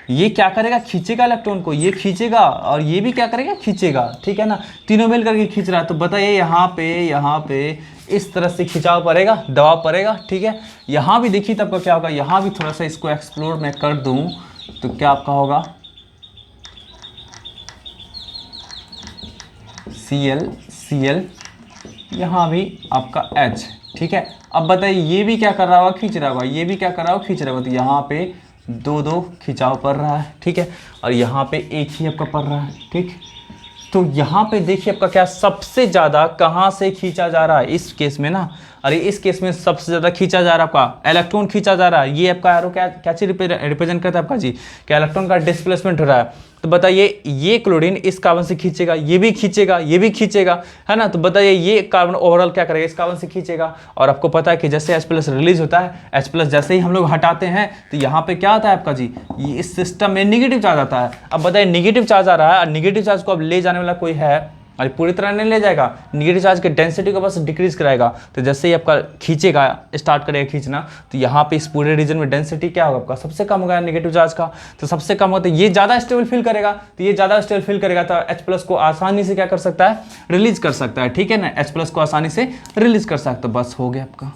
ये क्या करेगा, खींचेगा इलेक्ट्रॉन को, ये खींचेगा और ये भी क्या करेगा, खींचेगा, ठीक है ना, तीनों मिल करके खींच रहा है। तो बताइए यहाँ पे इस तरह से खिंचाव पड़ेगा, दबाव पड़ेगा, ठीक है। यहाँ भी देखिए तब का क्या होगा, यहाँ भी थोड़ा सा इसको एक्सप्लोर मैं कर दूँ तो क्या आपका होगा, Cl, यहाँ भी आपका H, ठीक है। अब बताइए ये भी क्या कर रहा होगा, खींच रहा होगा, ये भी क्या कर रहा होगा, खींच रहा होगा। तो यहाँ पे दो खिंचाव पड़ रहा है, ठीक है, और यहाँ पे एक ही आपका पड़ रहा है, ठीक। तो यहाँ पे देखिए आपका क्या सबसे ज़्यादा कहाँ से खींचा जा रहा है इस केस में ना, अरे इस केस में सबसे ज़्यादा खींचा जा रहा है आपका इलेक्ट्रॉन खींचा जा रहा है। ये आपका एरो क्या चीज़ रिप्रेजेंट करता है आपका जी, क्या इलेक्ट्रॉन का डिस्प्लेसमेंट हो रहा है। तो बताइए ये क्लोरीन इस कार्बन से खींचेगा, ये भी खींचेगा, ये भी खींचेगा, है ना। तो बताइए ये कार्बन ओवरऑल क्या करेगा, इस कार्बन से खींचेगा। और आपको पता है कि जैसे H+ रिलीज होता है, H+ जैसे ही हम लोग हटाते हैं तो यहाँ पे क्या आता है आपका जी, ये इस सिस्टम में निगेटिव चार्ज आता है। अब बताइए निगेटिव चार्ज आ रहा है और निगेटिव चार्ज को अब ले जाने वाला कोई है, और पूरी तरह नहीं ले जाएगा, निगेटिव चार्ज के डेंसिटी को बस डिक्रीज कराएगा। तो जैसे ही आपका खींचेगा, स्टार्ट करेगा खींचना, तो यहाँ पे इस पूरे रीजन में डेंसिटी क्या होगा आपका, सबसे कम होगा निगेटिव चार्ज का। तो सबसे कम होता है ये ज़्यादा स्टेबल फील करेगा, तो ये ज़्यादा स्टेबल फील करेगा तो H+ को आसानी से क्या कर सकता है, रिलीज कर सकता है, ठीक है ना। H+ को आसानी से रिलीज कर सकता है, बस हो गया आपका,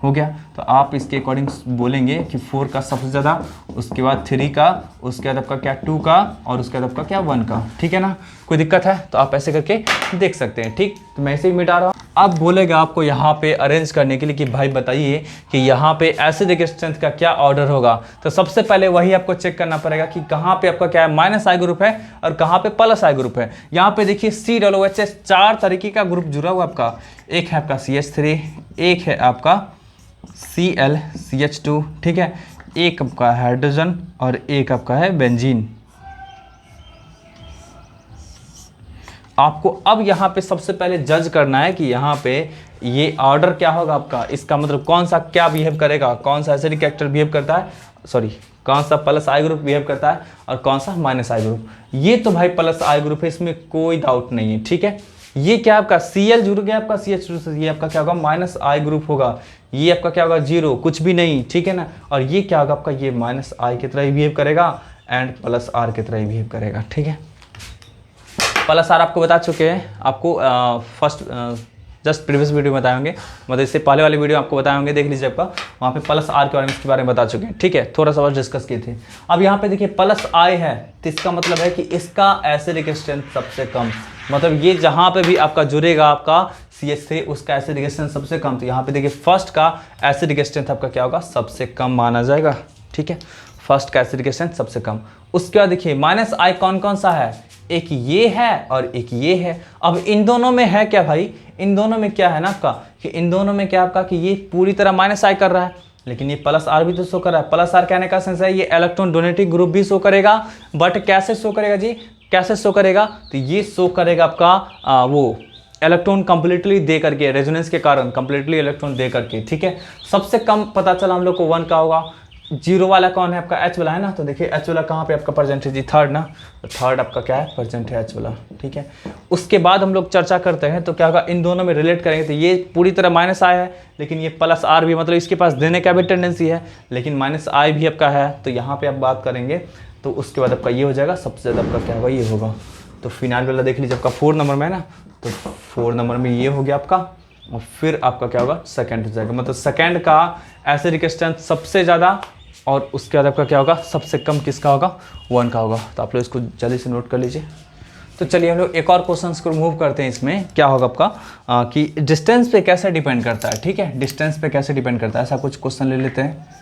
हो गया। तो आप इसके अकॉर्डिंग बोलेंगे कि 4 का सबसे ज़्यादा, उसके बाद 3 का, उसके बाद आपका क्या 2 का, और उसके बाद आपका क्या 1 का, ठीक है ना। कोई दिक्कत है तो आप ऐसे करके देख सकते हैं, ठीक। तो मैं ऐसे ही मिटा रहा हूँ। अब बोलेगा आपको यहाँ पे अरेंज करने के लिए कि भाई बताइए कि यहाँ पे एसिडिक स्ट्रेंथ का क्या ऑर्डर होगा। तो सबसे पहले वही आपको चेक करना पड़ेगा कि कहाँ पे आपका क्या है, -I ग्रुप है और कहाँ पे +I ग्रुप है। यहाँ पे देखिए COOH 4 तरीके का ग्रुप जुड़ा हुआ आपका, एक है आपका CH3, एक है आपका Cl CH2, ठीक है, एक आपका हाइड्रोजन और एक आपका है बेंजीन। आपको अब यहाँ पे सबसे पहले जज करना है कि यहाँ पे ये ऑर्डर क्या होगा आपका, इसका मतलब कौन सा क्या बिहेव करेगा, कौन सा एसिडिक कैरेक्टर बिहेव करता है, सॉरी कौन सा +I ग्रुप बिहेव करता है और कौन सा -I ग्रुप। ये तो भाई +I ग्रुप है, इसमें कोई डाउट नहीं है, ठीक है। ये क्या आपका Cl जुड़ गया आपका CH2 से, ये आपका क्या होगा -I ग्रुप होगा। ये आपका क्या होगा 0, कुछ भी नहीं, ठीक है ना। और ये क्या होगा आपका, ये -I की तरह ही बिहेव करेगा एंड +R की तरह ही बिहेव करेगा, ठीक है। +R आपको बता चुके हैं, आपको फर्स्ट जस्ट प्रीवियस वीडियो बताए होंगे, मतलब इससे पहले वाले वीडियो आपको बताए होंगे, देख लीजिए आपका, वहाँ पे +R के बारे में, इसके बारे में बता चुके हैं, ठीक है। थोड़ा सा और डिस्कस किए थे। अब यहाँ पे देखिए +I है, तो इसका मतलब है कि इसका एसिडिक स्ट्रेंथ सबसे कम, मतलब ये जहाँ पे भी आपका जुड़ेगा आपका CH3 उसका एसिडिक स्ट्रेंथ सबसे कम। तो यहाँ पे देखिए फर्स्ट का एसिडिक स्ट्रेंथ आपका क्या होगा, सबसे कम माना जाएगा, ठीक है। फर्स्ट का एसिडिक स्ट्रेंथ सबसे कम। उसके बाद देखिए -I कौन कौन सा है, एक ये है और एक ये है। अब इन दोनों में है क्या भाई, इन दोनों में क्या है ना आपका, कि इन दोनों में क्या आपका कि ये पूरी तरह -I कर रहा है, लेकिन ये +R भी तो शो कर रहा है। +R कहने का सेंस है ये इलेक्ट्रॉन डोनेटिंग ग्रुप भी शो करेगा, बट कैसे शो करेगा जी, कैसे शो करेगा, तो ये शो करेगा आपका वो इलेक्ट्रॉन कंप्लीटली दे करके, रेजोनेंस के कारण कंप्लीटली इलेक्ट्रॉन दे करके, ठीक है। सबसे कम पता चला हम लोग को 1 का होगा। 0 वाला कौन है आपका, H वाला है ना। तो देखिए H वाला कहाँ पे आपका प्रेजेंट है जी, थर्ड ना, तो थर्ड आपका क्या है, प्रेजेंट है H वाला, ठीक है। उसके बाद हम लोग चर्चा करते हैं तो क्या होगा, इन दोनों में रिलेट करेंगे तो ये पूरी तरह -I है, लेकिन ये +R भी, मतलब इसके पास देने का भी टेंडेंसी है, लेकिन -I भी आपका है। तो यहाँ पे आप बात करेंगे तो उसके बाद आपका ये हो जाएगा, सबसे ज़्यादा आपका क्या होगा, ये होगा। तो फिनाइल वाला देख लीजिए आपका 4 नंबर में है ना, तो 4 नंबर में ये हो गया आपका, और फिर आपका क्या होगा, सेकंड हो जाएगा, मतलब सेकंड का एसिडिक स्ट्रेंथ सबसे ज़्यादा, और उसके बाद आपका क्या होगा, सबसे कम किसका होगा, 1 का होगा। तो आप लोग इसको जल्दी से नोट कर लीजिए। तो चलिए हम लोग एक और क्वेश्चन को मूव करते हैं। इसमें क्या होगा आपका कि डिस्टेंस पे कैसे डिपेंड करता है, ठीक है, डिस्टेंस पे कैसे डिपेंड करता है, ऐसा कुछ क्वेश्चन ले लेते हैं।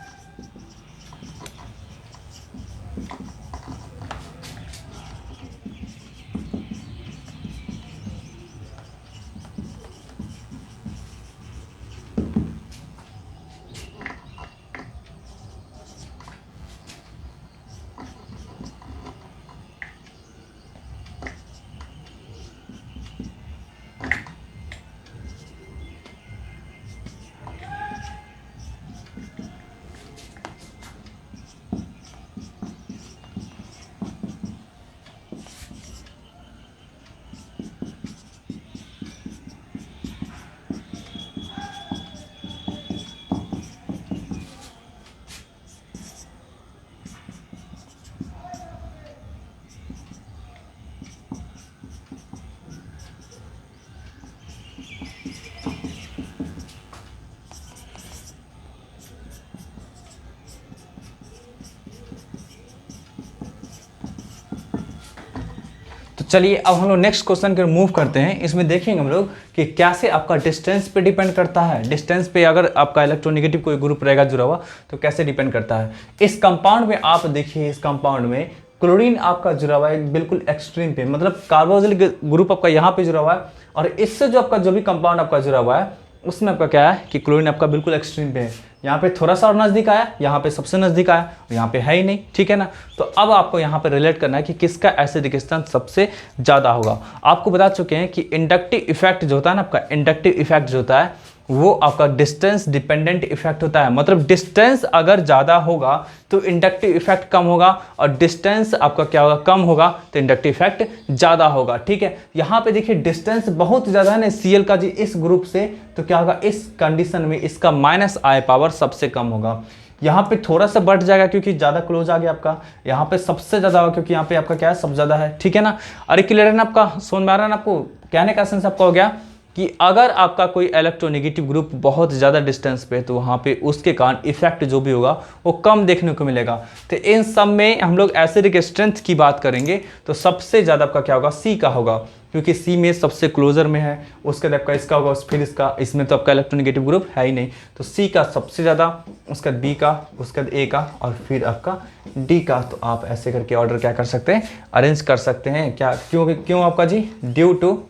चलिए अब हम लोग नेक्स्ट क्वेश्चन के मूव करते हैं। इसमें देखेंगे हम लोग कि कैसे आपका डिस्टेंस पे डिपेंड करता है। डिस्टेंस पे अगर आपका इलेक्ट्रोनेगेटिव कोई ग्रुप रहेगा जुड़ा हुआ तो कैसे डिपेंड करता है। इस कंपाउंड में आप देखिए, इस कंपाउंड में क्लोरीन आपका जुड़ा हुआ है बिल्कुल एक्सट्रीम पे, मतलब कार्बोक्सिलिक ग्रुप आपका यहाँ पे जुड़ा हुआ है, और इससे जो आपका जो भी कंपाउंड आपका जुड़ा हुआ है उसमें आपका क्या है कि क्लोरीन आपका बिल्कुल एक्सट्रीम पे है। यहाँ पे थोड़ा सा और नज़दीक आया, यहाँ पे सबसे नज़दीक आया, यहाँ पे है ही नहीं, ठीक है ना। तो अब आपको यहाँ पे रिलेट करना है कि किसका एसिडिक स्ट्रेंथ सबसे ज़्यादा होगा। आपको बता चुके हैं कि इंडक्टिव इफेक्ट जो होता है ना, आपका इंडक्टिव इफेक्ट जो होता है वो आपका डिस्टेंस डिपेंडेंट इफेक्ट होता है। मतलब डिस्टेंस अगर ज़्यादा होगा तो इंडक्टिव इफेक्ट कम होगा, और डिस्टेंस आपका क्या होगा, कम होगा तो इंडक्टिव इफेक्ट ज़्यादा होगा, ठीक है। यहाँ पे देखिए डिस्टेंस बहुत ज़्यादा है ना Cl का जी इस ग्रुप से, तो क्या होगा इस कंडीशन में इसका -I पावर सबसे कम होगा। यहाँ पे थोड़ा सा बढ़ जाएगा क्योंकि ज़्यादा क्लोज आ गया आपका, यहाँ पे सबसे ज़्यादा होगा क्योंकि यहाँ पे आपका क्या है सब ज़्यादा है, ठीक है ना। अरे क्लियर है ना आपका, समझ में आ रहा है ना आपको। कहने का सेंस आपका हो गया कि अगर आपका कोई इलेक्ट्रोनेगेटिव ग्रुप बहुत ज़्यादा डिस्टेंस पे, तो वहाँ पे उसके कारण इफेक्ट जो भी होगा वो कम देखने को मिलेगा। तो इन सब में हम लोग एसिडिक स्ट्रेंथ की बात करेंगे तो सबसे ज़्यादा आपका क्या होगा, C का होगा, क्योंकि C में सबसे क्लोजर में है। उसके बाद आपका इसका होगा, फिर इसका, इसमें तो आपका इलेक्ट्रोनेगेटिव ग्रुप है ही नहीं, तो C का सबसे ज़्यादा, उसके बाद B का, उसके बाद A का, और फिर आपका D का। तो आप ऐसे करके ऑर्डर क्या कर सकते हैं, अरेंज कर सकते हैं। क्या क्यों आपका जी, due to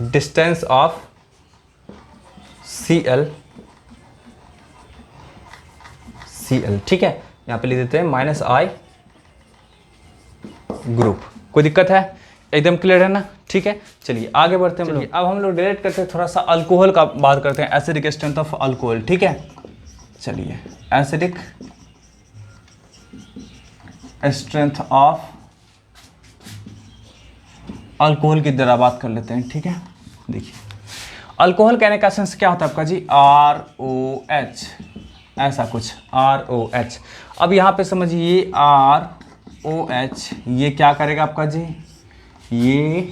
distance of Cl, ठीक है। यहां पे लिख देते हैं -I ग्रुप। कोई दिक्कत है, एकदम क्लियर है ना, ठीक है। चलिए आगे बढ़ते हैं हम लोग। अब हम लोग रिलेट करते हैं, थोड़ा सा अल्कोहल का बात करते हैं, एसिडिक स्ट्रेंथ ऑफ अल्कोहल, ठीक है। चलिए एसिडिक स्ट्रेंथ ऑफ अल्कोहल की तरह बात कर लेते हैं, ठीक है। देखिए अल्कोहल कहने का सेंस क्या होता है आपका जी, ROH, ऐसा कुछ ROH। अब यहाँ पे समझिए ROH ये क्या करेगा आपका जी, ये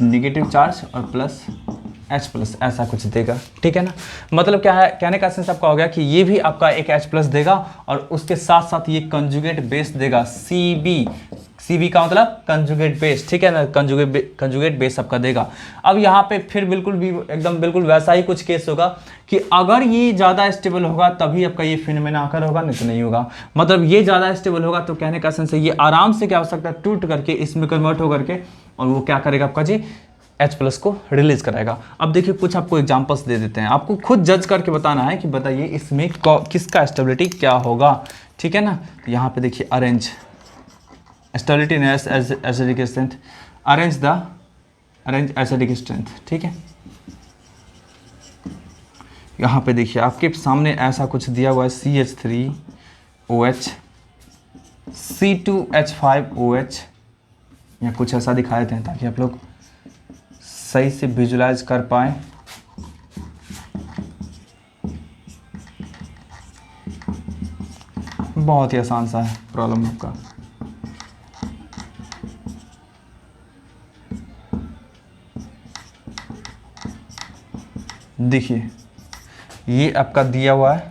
नेगेटिव चार्ज और H+ ऐसा कुछ देगा, ठीक है ना। मतलब क्या है, कहने का सेंस आपका हो गया कि ये भी आपका एक H+ देगा, और उसके साथ साथ ये कंजुगेट बेस देगा, CB का मतलब कंजुगेट बेस, ठीक है ना, कंजुगेट बेस आपका देगा। अब यहाँ पे फिर बिल्कुल भी एकदम बिल्कुल वैसा ही कुछ केस होगा कि अगर ये ज़्यादा स्टेबल होगा तभी आपका ये फिनोमेना आकर होगा, नहीं तो नहीं होगा। मतलब ये ज़्यादा स्टेबल होगा तो कहने का सेंस है ये आराम से क्या हो सकता है, टूट करके इसमें कन्वर्ट हो करके, और वो क्या करेगा आपका जी, H+ को रिलीज कराएगा। अब देखिए कुछ आपको एग्जांपल्स दे देते हैं, आपको खुद जज करके बताना है कि बताइए इसमें किसका स्टेबिलिटी क्या होगा, ठीक है ना। यहाँ पे देखिए arrange stability acidic strength, arrange acidic strength, ठीक है। यहाँ पे देखिए आपके सामने ऐसा कुछ दिया हुआ है, CH3OH, C2H5OH, या कुछ ऐसा दिखा देते हैं ताकि आप लोग सही से विजुलाइज कर पाए। बहुत ही आसान सा है प्रॉब्लम आपका। देखिए ये आपका दिया हुआ है,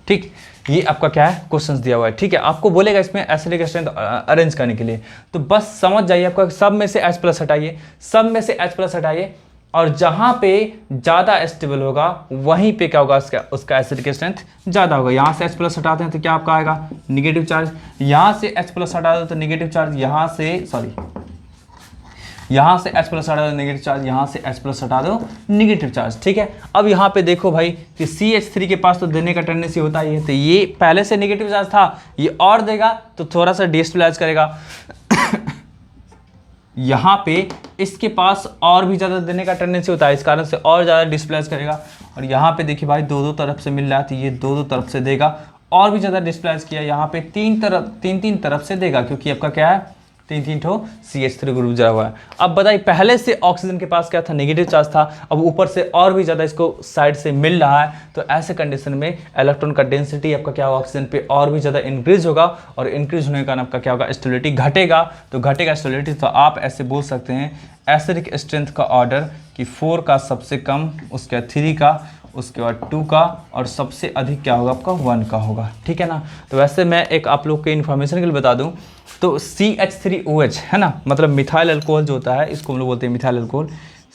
ठीक। ये आपका क्या है, क्वेश्चंस दिया हुआ है, ठीक है। आपको बोलेगा इसमें एसिडिक स्ट्रेंथ अरेंज करने के लिए, तो बस समझ जाइए आपका सब में से H+ हटाइए, सब में से H+ हटाइए, और जहाँ पे ज़्यादा स्टेबल होगा वहीं पे क्या होगा, उसका एसिडिक स्ट्रेंथ ज़्यादा होगा। यहाँ से H+ हटाते हैं तो क्या आपका आएगा, निगेटिव चार्ज। यहाँ से H+ हटा दो तो निगेटिव चार्ज, यहाँ से H+ हटा दो नेगेटिव चार्ज, यहाँ से H+ हटा दो नेगेटिव चार्ज, ठीक है। अब यहाँ पे देखो भाई कि CH3 के पास तो देने का टेंडेंसी होता ही है, तो ये पहले से नेगेटिव चार्ज था, ये और देगा तो थोड़ा सा डिस्प्लेज करेगा। यहाँ पे इसके पास और भी ज़्यादा देने का टेंडेंसी होता है, इस कारण से और ज़्यादा डिस्प्लेज करेगा। और यहाँ पे देखिए भाई दो तरफ से मिल रहा है, तो ये दो तरफ से देगा, और भी ज़्यादा डिस्प्लेज किया। यहाँ पे तीन तरफ से देगा, क्योंकि आपका क्या है तीन ठो CH3 ग्रुप जुड़ा हुआ है। अब बताइए पहले से ऑक्सीजन के पास क्या था, नेगेटिव चार्ज था, अब ऊपर से और भी ज़्यादा इसको साइड से मिल रहा है, तो ऐसे कंडीशन में इलेक्ट्रॉन का डेंसिटी आपका क्या होगा, ऑक्सीजन पे और भी ज़्यादा इंक्रीज होगा, और इंक्रीज होने के कारण आपका क्या होगा, स्टेबिलिटी घटेगा। तो घटेगा स्टेबिलिटी, तो आप ऐसे बोल सकते हैं एसिडिक स्ट्रेंथ का ऑर्डर कि 4 का सबसे कम, उसके बाद 3 का, उसके बाद 2 का, और सबसे अधिक क्या होगा आपका 1 का होगा, ठीक है ना। तो वैसे मैं एक आप लोग के इन्फॉर्मेशन के लिए बता दूं, तो CH3OH है ना, मतलब मिथाइल अल्कोहल जो होता है, इसको हम लोग बोलते हैं मिथाइल अल्कोहल,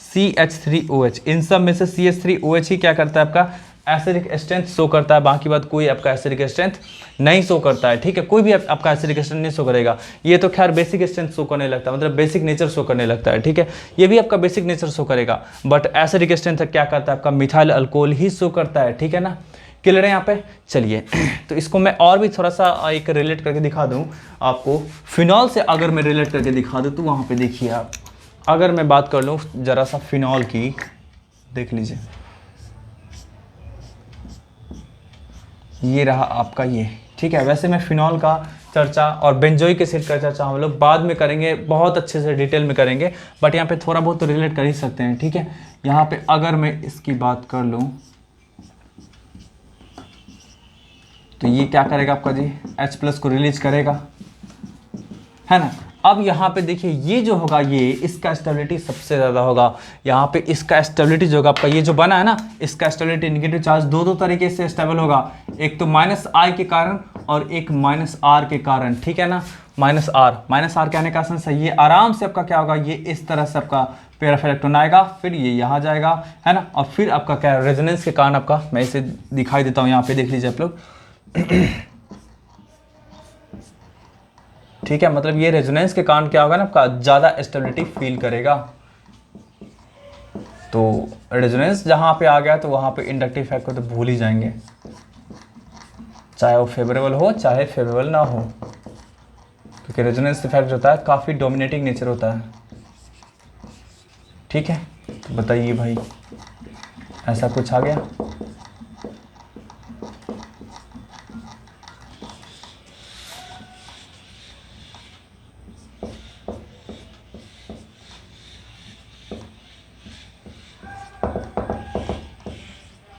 CH3OH, इन सब में से CH3OH ही क्या करता है, आपका एसिडिक स्ट्रेंथ शो करता है, बाकी बात कोई आपका एसिडिक स्ट्रेंथ नहीं शो करता है, ठीक है। कोई भी आपका एसिडिक स्ट्रेंथ नहीं शो करेगा, ये तो खैर बेसिक स्ट्रेंथ शो करने लगता है, मतलब बेसिक नेचर शो करने लगता है, ठीक है। ये भी आपका बेसिक नेचर शो करेगा, बट एसिडिक स्ट्रेंथ क्या करता है, आपका मिथाइल अल्कोहल ही शो करता है, ठीक है ना। क्लियर है यहाँ पे। चलिए तो इसको मैं और भी थोड़ा सा एक रिलेट करके दिखा दूँ आपको। फिनॉल से अगर मैं रिलेट करके दिखा दूँ तो वहाँ पे देखिए आप, अगर मैं बात कर लूँ ज़रा सा फिनॉल की, देख लीजिए ये रहा आपका ये, ठीक है। वैसे मैं फिनॉल का चर्चा और बेंजोइक एसिड का चर्चा हम लोग बाद में करेंगे, बहुत अच्छे से डिटेल में करेंगे, बट यहाँ पे थोड़ा बहुत तो रिलेट कर ही सकते हैं, ठीक है। यहाँ पे अगर मैं इसकी बात कर लूँ तो ये क्या करेगा आपका जी, H+ को रिलीज करेगा, है ना। अब यहाँ पे देखिए ये जो होगा, ये इसका स्टेबिलिटी सबसे ज़्यादा होगा। यहाँ पे इसका स्टेबिलिटी जो होगा आपका, ये जो बना है ना, इसका स्टेबिलिटी नेगेटिव चार्ज दो तरीके से स्टेबल होगा, एक तो -I के कारण और एक -R के कारण, ठीक है ना। -R के आने का सेंस है, ये आराम से आपका क्या होगा, ये इस तरह से आपका पेयर ऑफ इलेक्ट्रॉन आएगा, फिर ये यहाँ जाएगा, है ना, और फिर आपका क्या रेजोनेंस के कारण आपका, मैं इसे दिखाई देता हूँ, यहाँ पे देख लीजिए आप लोग ठीक है। मतलब ये रेजोनेंस के कारण क्या होगा ना, आपका ज़्यादा स्टेबिलिटी फील करेगा। तो रेजोनेंस जहाँ पे आ गया तो वहाँ पे इंडक्टिव इफेक्ट को तो भूल ही जाएंगे, चाहे वो फेवरेबल हो चाहे फेवरेबल ना हो, क्योंकि रेजोनेंस इफेक्ट होता है काफ़ी डोमिनेटिंग नेचर होता है, ठीक है। तो बताइए भाई, ऐसा कुछ आ गया।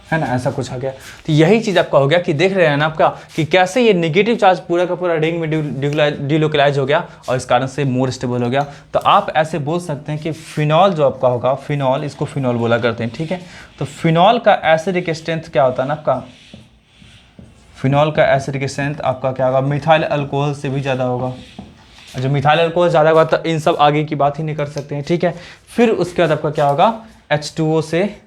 है ना, ऐसा कुछ आ गया। तो यही चीज़ आपका हो गया कि देख रहे हैं ना आपका कि कैसे ये नेगेटिव चार्ज पूरा का पूरा रिंग में डिलोकलाइज हो गया और इस कारण से मोर स्टेबल हो गया। तो आप ऐसे बोल सकते हैं कि फिनॉल जो आपका होगा, फिनॉल, इसको फिनॉल बोला करते हैं, ठीक है। तो फिनॉल का एसिडिक स्ट्रेंथ क्या होता है ना आपका, फिनॉल का एसिडिक स्ट्रेंथ आपका क्या होगा, मिथाइल अल्कोहल से भी ज़्यादा होगा। जो मिथाइल अल्कोहल ज़्यादा होगा तो इन सब आगे की बात ही नहीं कर सकते हैं, ठीक है। फिर उसके बाद आपका क्या होगा, H2O से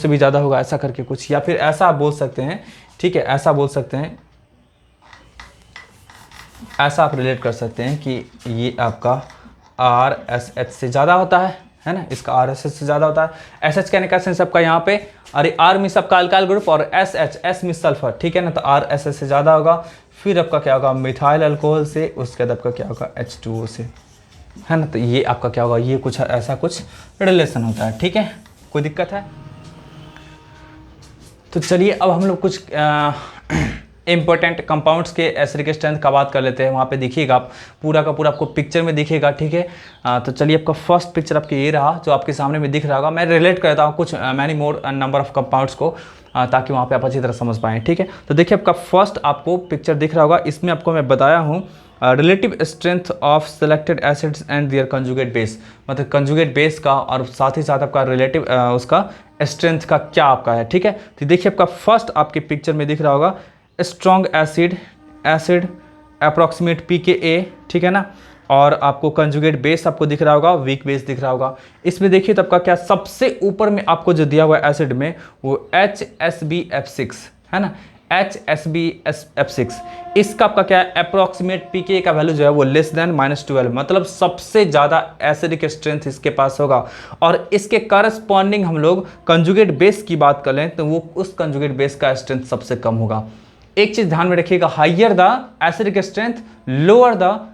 भी ज़्यादा होगा, ऐसा करके कुछ, या फिर ऐसा आप बोल सकते हैं, ठीक है, ऐसा बोल सकते हैं, ऐसा आप रिलेट कर सकते हैं कि ये आपका RSH से ज़्यादा होता है ना, इसका RSH से ज़्यादा होता है। SH कहने का सेंस आपका यहाँ पे, अरे R मीन्स आपका अल्काइल ग्रुप और S मीन्स सल्फर, ठीक है ना। तो RSH से ज़्यादा होगा, फिर आपका क्या होगा, मिथाइल अल्कोहल से, उसके बाद आपका क्या होगा, H2O से, है ना। तो ये आपका क्या होगा, ये कुछ ऐसा कुछ रिलेशन होता है, ठीक है। कोई दिक्कत है? तो चलिए अब हम लोग कुछ इम्पोर्टेंट कंपाउंड्स के एसिडिक स्ट्रेंथ का बात कर लेते हैं। वहाँ पे देखिएगा आप, पूरा का पूरा आपको पिक्चर में दिखेगा, ठीक है। तो चलिए आपका फर्स्ट पिक्चर आपके ये रहा जो आपके सामने में दिख रहा होगा। मैं रिलेट करता हूँ कुछ many more number of compounds को, ताकि वहाँ पे आप अच्छी तरह समझ पाएँ, ठीक है। तो देखिए आपका फर्स्ट आपको पिक्चर दिख रहा होगा, इसमें आपको मैं बताया हूँ relative strength of selected acids and their conjugate base, मतलब कंजुगेट बेस का और साथ ही साथ आपका रिलेटिव उसका स्ट्रेंथ का क्या आपका है, ठीक है। तो देखिए आपका फर्स्ट आपके पिक्चर में दिख रहा होगा स्ट्रॉन्ग एसिड अप्रॉक्सीमेट pKa, ठीक है ना। और आपको कंजुगेट बेस आपको दिख रहा होगा, वीक बेस दिख रहा होगा। इसमें देखिए तो आपका क्या सबसे ऊपर में आपको जो दिया हुआ है एसिड में वो HSBF6 है ना, HSBF6। इसका आपका क्या है, अप्रॉक्सीमेट pKa का वैल्यू जो है वो लेस देन -12, मतलब सबसे ज़्यादा एसिडिक स्ट्रेंथ इसके पास होगा। और इसके करस्पॉन्डिंग हम लोग कंजुगेट बेस की बात कर लें तो वो उस कंजुगेट बेस का स्ट्रेंथ सबसे कम होगा। एक चीज़ ध्यान में रखिएगा, higher the acidic strength lower the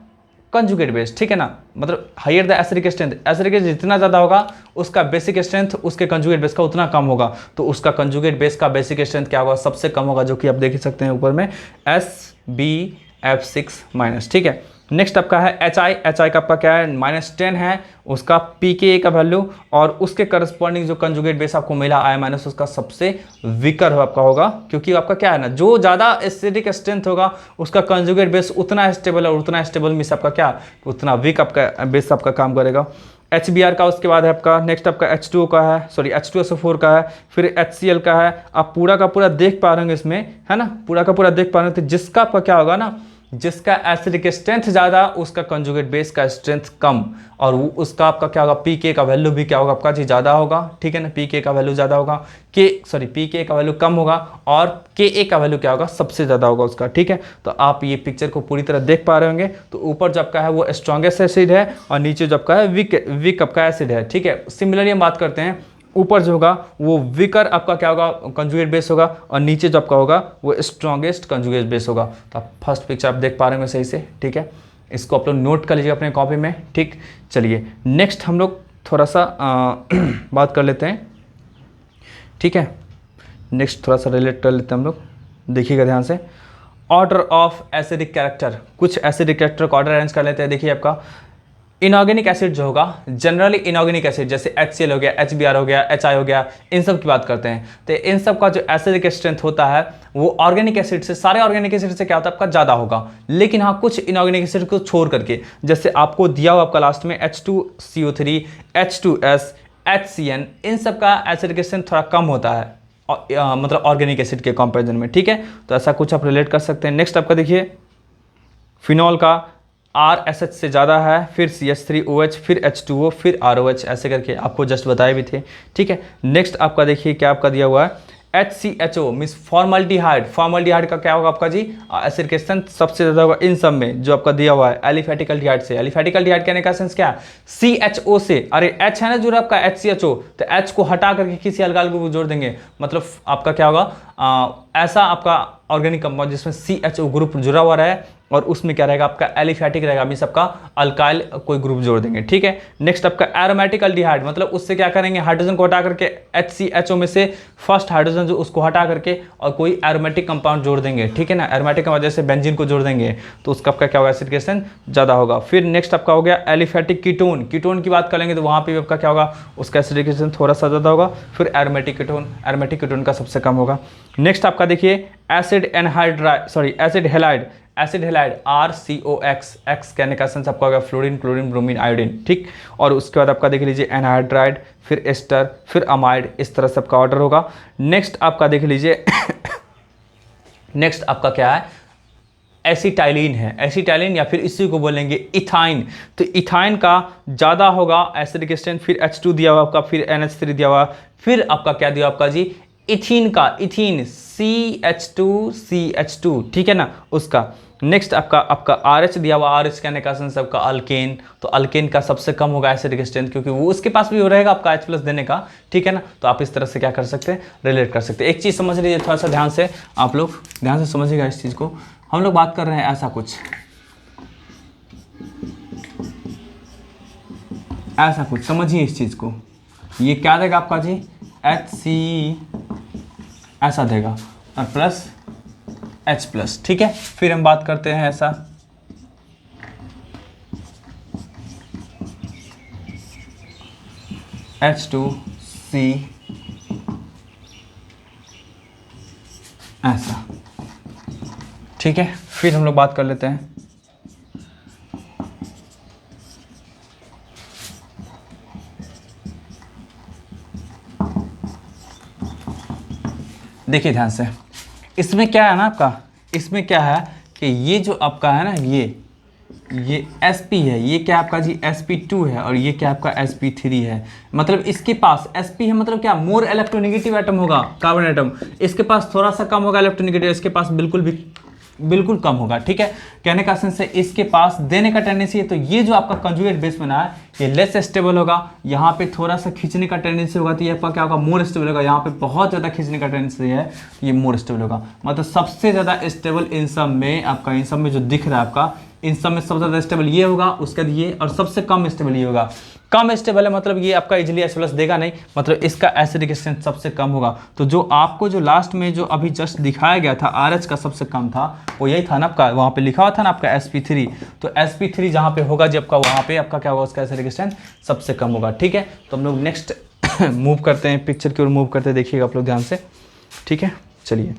conjugate base, ठीक है ना। मतलब higher the acidic strength, acidic जितना ज़्यादा होगा उसका बेसिक स्ट्रेंथ उसके कंजुगेट बेस का उतना कम होगा। तो उसका कंजुगेट बेस का बेसिक स्ट्रेंथ क्या होगा, सबसे कम होगा, जो कि आप देख सकते हैं ऊपर में SBF F6-, ठीक है। नेक्स्ट आपका है HI का आपका क्या है, -10 है उसका pKa का वैल्यू, और उसके करस्पॉन्डिंग जो कंजुगेट बेस आपको मिला I- उसका सबसे वीकर आपका होगा, क्योंकि आपका क्या है ना, जो ज़्यादा एसिडिक स्ट्रेंथ होगा उसका कंजुगेट बेस उतना स्टेबल है, और उतना स्टेबल मीन्स आपका क्या, उतना वीक आपका बेस आपका काम करेगा। HBr का उसके बाद है आपका, नेक्स्ट आपका H2O का है, सॉरी H2SO4 का है, फिर HCl का है। आप पूरा का पूरा देख पा रहे होंगे इसमें, है ना, पूरा का पूरा देख पा रहे हो, तो जिसका आपका क्या होगा ना, जिसका एसिडिक स्ट्रेंथ ज़्यादा उसका कंजुगेट बेस का स्ट्रेंथ कम, और उसका आपका क्या होगा, पीके का वैल्यू भी क्या होगा आपका जी ज़्यादा होगा, ठीक है ना, पीके का वैल्यू ज़्यादा होगा, पीके का वैल्यू कम होगा, और के का वैल्यू क्या होगा, सबसे ज़्यादा होगा उसका, ठीक है। तो आप ये पिक्चर को पूरी तरह देख पा रहे होंगे। तो ऊपर जो आपका है वो स्ट्रॉन्गेस्ट एसिड है, और नीचे जो आपका है वीक आपका एसिड है, ठीक है। सिमिलरली हम बात करते हैं, ऊपर जो होगा वो वीकर आपका क्या होगा, कंजुगेट बेस होगा, और नीचे जो आपका होगा वो स्ट्रॉन्गेस्ट कंजुगेट बेस होगा। तो आप फर्स्ट पिक्चर आप देख पा रहे होंगे सही से, ठीक है। इसको आप लोग नोट कर लीजिए अपने कॉपी में, ठीक। चलिए नेक्स्ट हम लोग थोड़ा सा बात कर लेते हैं, ठीक है। नेक्स्ट थोड़ा सा रिलेट कर लेते हैं हम लोग, देखिएगा ध्यान से। ऑर्डर ऑफ एसिडिक कैरेक्टर, कुछ एसिडिक कैरेक्टर का ऑर्डर अरेंज कर लेते हैं। देखिए आपका इनऑर्गेनिक एसिड जो होगा, जनरली इनऑर्गेनिक एसिड जैसे HCl हो गया, HBr हो गया, HI हो गया, इन सब की बात करते हैं। तो इन सब का जो एसिडिक स्ट्रेंथ होता है वो ऑर्गेनिक एसिड से, सारे ऑर्गेनिक एसिड से क्या होता है आपका ज़्यादा होगा। लेकिन हाँ, कुछ इनऑर्गेनिक एसिड को छोड़ करके, जैसे आपको दिया हुआ आपका लास्ट में H2CO3, H2S, HCN, इन सब का एसिडिक स्ट्रेंथ थोड़ा कम होता है, मतलब ऑर्गेनिक एसिड के कंपेरिजन में, ठीक है। तो ऐसा कुछ आप रिलेट कर सकते हैं। नेक्स्ट आपका देखिए, फिनॉल का RSH से ज़्यादा है, फिर CH3OH, फिर H2O, फिर ROH, ऐसे करके आपको जस्ट बताए भी थे, ठीक है। नेक्स्ट आपका देखिए क्या आपका दिया हुआ है, HCHO मीन्स फॉर्मल्डिहाइड। फॉर्मल्डिहाइड का क्या होगा आपका जी, एसिड के स्ट्रेंथ सबसे ज़्यादा होगा इन सब में, जो आपका दिया हुआ है एलिफेटिक एल्डिहाइड से। एलिफेटिक एल्डिहाइड कहने का सेंस क्या है, CHO से, अरे H है ना जुड़ा आपका HCHO, तो H को हटा करके किसी अल्काइल ग्रुप को जोड़ देंगे, मतलब आपका क्या होगा, ऐसा आपका ऑर्गेनिक कंपाउंड जिसमें CHO ग्रुप जुड़ा हुआ रहे, और उसमें क्या रहेगा आपका एलिफेटिक रहेगा, मीन्स आपका अल्काइल कोई ग्रुप जोड़ देंगे, ठीक है। नेक्स्ट आपका एरोमेटिक एल्डिहाइड, मतलब उससे क्या करेंगे, हाइड्रोजन को हटा करके HCHO में से फर्स्ट हाइड्रोजन जो उसको हटा करके और कोई एरोमेटिक कंपाउंड जोड़ देंगे, ठीक है ना। एरोमेटिक की वजह से बेंजीन को जोड़ देंगे, तो उसका आपका क्या होगा, एसिड के स्ट्रेंथ ज़्यादा होगा। फिर नेक्स्ट आपका हो गया एलिफेटिक कीटोन। कीटोन की बात करेंगे तो वहाँ पर आपका क्या होगा, उसका एसिड के स्ट्रेंथ थोड़ा सा ज़्यादा होगा। फिर एरोमेटिक कीटोन का सबसे कम होगा। नेक्स्ट आपका देखिए acid anhydride, sorry acid halide, acid halide RCOX, x कहने का सेंस आपका होगा फ्लोरीन, क्लोरीन, ब्रोमीन, आयोडीन, ठीक। और उसके बाद आपका देख लीजिए एनहाइड्राइड, फिर एस्टर, फिर अमाइड, इस तरह से आपका ऑर्डर होगा। नेक्स्ट आपका देख लीजिए नेक्स्ट आपका क्या है, एसिटाइलिन है, एसिटाइलिन या फिर इसी को बोलेंगे इथाइन। तो इथाइन का ज़्यादा होगा एसिडिक स्ट्रेंथ। फिर H2 दिया हुआ आपका, फिर NH3 दिया हुआ, फिर आपका क्या दिया आपका जी, इथीन का, इथीन CH2, ठीक है ना, उसका। नेक्स्ट आपका RH दिया हुआ, RH कहने का सेंस आपका अल्केन, तो अल्केन का सबसे कम होगा एसिडिक स्ट्रेंथ, क्योंकि वो उसके पास भी हो रहेगा आपका H+ देने का, ठीक है ना। तो आप इस तरह से क्या कर सकते हैं, रिलेट कर सकते हैं। एक चीज़ समझ लीजिए थोड़ा सा ध्यान से, आप लोग ध्यान से समझिएगा इस चीज़ को। हम लोग बात कर रहे हैं ऐसा कुछ, ऐसा कुछ समझिए इस चीज़ को। ये क्या देगा आपका जी, HC ऐसा देगा, और प्लस H+, ठीक है। फिर हम बात करते हैं ऐसा, H2C ऐसा, ठीक है। फिर हम लोग बात कर लेते हैं देखिए ध्यान से, इसमें क्या है ना आपका, इसमें क्या है कि ये जो आपका है ना, ये Sp है, ये क्या आपका जी Sp2 है, और ये क्या आपका Sp3 है। मतलब इसके पास Sp है, मतलब क्या, मोर इलेक्ट्रोनेगेटिव एटम होगा, कार्बन एटम। इसके पास थोड़ा सा कम होगा इलेक्ट्रोनेगेटिव, इसके पास बिल्कुल कम होगा, ठीक है। कहने का सेंस है इसके पास देने का टेंडेंसी है। तो ये जो आपका कंजुगेट बेस बना है ये लेस स्टेबल होगा, यहाँ पे थोड़ा सा खींचने का टेंडेंसी होगा, तो ये आपका क्या होगा, मोर स्टेबल होगा। यहाँ पे बहुत ज़्यादा खींचने का टेंडेंसी है, ये मोर स्टेबल होगा। मतलब सबसे ज़्यादा स्टेबल इन सब में आपका, इन सब में जो दिख रहा है आपका, इन सब में सबसे ज़्यादा स्टेबल ये होगा, उसके बाद ये, और सबसे कम स्टेबल ये होगा। कम स्टेबल है मतलब ये आपका इजीली H+ देगा नहीं, मतलब इसका एसिडिक स्ट्रेंथ सबसे कम होगा। तो जो आपको जो लास्ट में जो अभी जस्ट दिखाया गया था RH का सबसे कम था, वो यही था ना आपका, वहाँ पे लिखा हुआ था ना आपका sp3। तो sp3 जहाँ पे होगा जब का, वहाँ पे आपका क्या होगा, उसका एसिडिक स्ट्रेंथ सबसे कम होगा। ठीक है, तो हम लोग नेक्स्ट मूव करते हैं, पिक्चर की ओर मूव करते हैं, देखिएगा आप लोग ध्यान से। ठीक है, चलिए,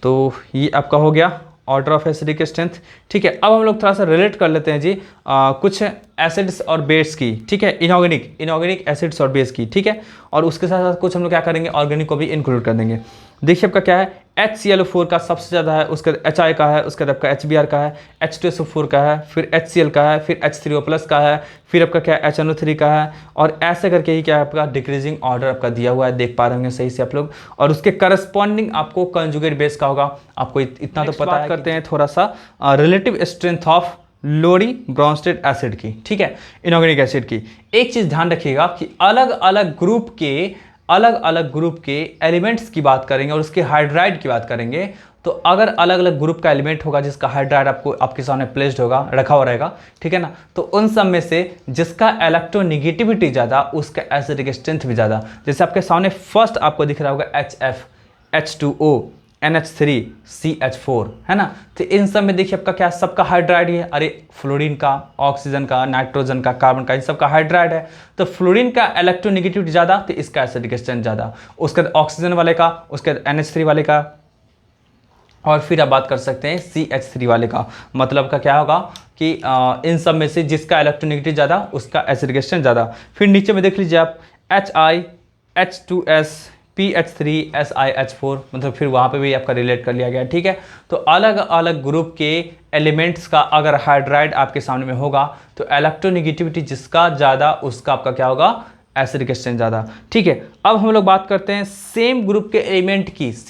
तो ये आपका हो गया ऑर्डर ऑफ एसिडिक स्ट्रेंथ। ठीक है, अब हम लोग थोड़ा सा रिलेट कर लेते हैं जी कुछ एसिड्स और बेस की। ठीक है, इनऑर्गेनिक एसिड्स और बेस की। ठीक है, और उसके साथ साथ कुछ हम लोग क्या करेंगे, ऑर्गेनिक को भी इंक्लूड कर देंगे। देखिए आपका क्या है, HClO4 का सबसे ज़्यादा है, उसके बाद HI का है, उसके बाद आपका HBr का है, H2SO4 का है, फिर HCl का है, फिर H3O+ का है, फिर आपका क्या है HNO3 का है, और ऐसे करके ही क्या है आपका डिक्रीजिंग ऑर्डर आपका दिया हुआ है, देख पा रहे होंगे सही से आप लोग। और उसके करस्पॉन्डिंग आपको कंजुगेट बेस का होगा, आपको इतना तो पता है। करते हैं थोड़ा सा relative strength of Lowry Bronsted acid की। ठीक है, इनऑर्गेनिक एसिड की। एक चीज़ ध्यान रखिएगा कि अलग अलग ग्रुप के एलिमेंट्स की बात करेंगे और उसके हाइड्राइड की बात करेंगे, तो अगर अलग अलग ग्रुप का एलिमेंट होगा जिसका हाइड्राइड आपके सामने प्लेस्ड होगा, रखा हुआ रहेगा, ठीक है ना, तो उन सब में से जिसका इलेक्ट्रोनेगेटिविटी ज़्यादा उसका एसिडिक स्ट्रेंथ भी ज़्यादा। जैसे आपके सामने फर्स्ट आपको दिख रहा होगा HF, H2O, NH3, CH4, है ना। तो इन सब में देखिए आपका क्या, सबका हाइड्राइड ही है। अरे फ्लोरीन का, ऑक्सीजन का, नाइट्रोजन का, कार्बन का, इन सब का हाइड्राइड है। तो फ्लोरीन का इलेक्ट्रोनेगेटिविटी ज़्यादा, तो इसका एसिडिक स्ट्रेंथ ज़्यादा। उसके बाद ऑक्सीजन वाले का, उसके बाद NH3 वाले का, और फिर आप बात कर सकते हैं CH3 वाले का। मतलब का क्या होगा कि इन सब में से जिसका इलेक्ट्रोनेगेटिविटी ज़्यादा उसका एसिडिक स्ट्रेंथ ज़्यादा। फिर नीचे में देख लीजिए आप HI, H2S, PH3, SiH4, मतलब फिर वहाँ पे भी आपका रिलेट कर लिया गया। ठीक है, तो अलग अलग ग्रुप के एलिमेंट्स का अगर हाइड्राइड आपके सामने में होगा तो इलेक्ट्रोनेगेटिविटी जिसका ज़्यादा उसका आपका क्या होगा, एसिडिक स्ट्रेंथ ज़्यादा। ठीक है, अब हम लोग बात करते हैं सेम ग्रुप के एलिमेंट की। तो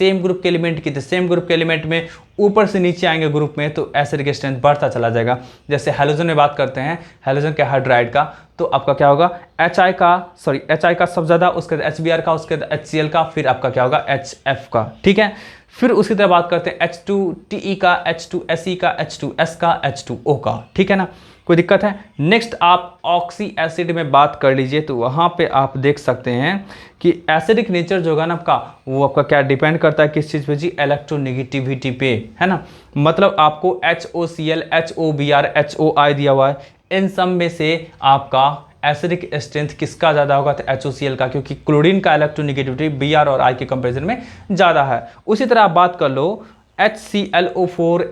सेम ग्रुप के एलिमेंट में ऊपर से नीचे आएंगे ग्रुप में तो एसिडिक स्ट्रेंथ बढ़ता चला जाएगा। जैसे हेलोजन में बात करते हैं, हेलोजन के हाइड्राइड का, तो आपका क्या होगा, HI का सब ज़्यादा, उसके बाद HBr का, उसके बाद HCl का, फिर आपका क्या होगा HF का। ठीक है, फिर उसकी तरह बात करते हैं H2TE का, H2SE का, H2S का, H2O का। ठीक है ना, कोई दिक्कत है। नेक्स्ट आप ऑक्सी एसिड में बात कर लीजिए, तो वहाँ पे आप देख सकते हैं कि एसिडिक नेचर जो होगा ना आपका, वो आपका क्या डिपेंड करता है, किस चीज़ पे जी, इलेक्ट्रोनेगेटिविटी पे, है ना। मतलब आपको HOCl, HOBr, HOI दिया हुआ है, इन सब में से आपका एसिडिक स्ट्रेंथ किसका ज़्यादा होगा, तो HOCl का, क्योंकि क्लोरीन का इलेक्ट्रोनेगेटिविटी Br और I के कंपेरिजन में ज़्यादा है। उसी तरह आप बात कर लो HClO4,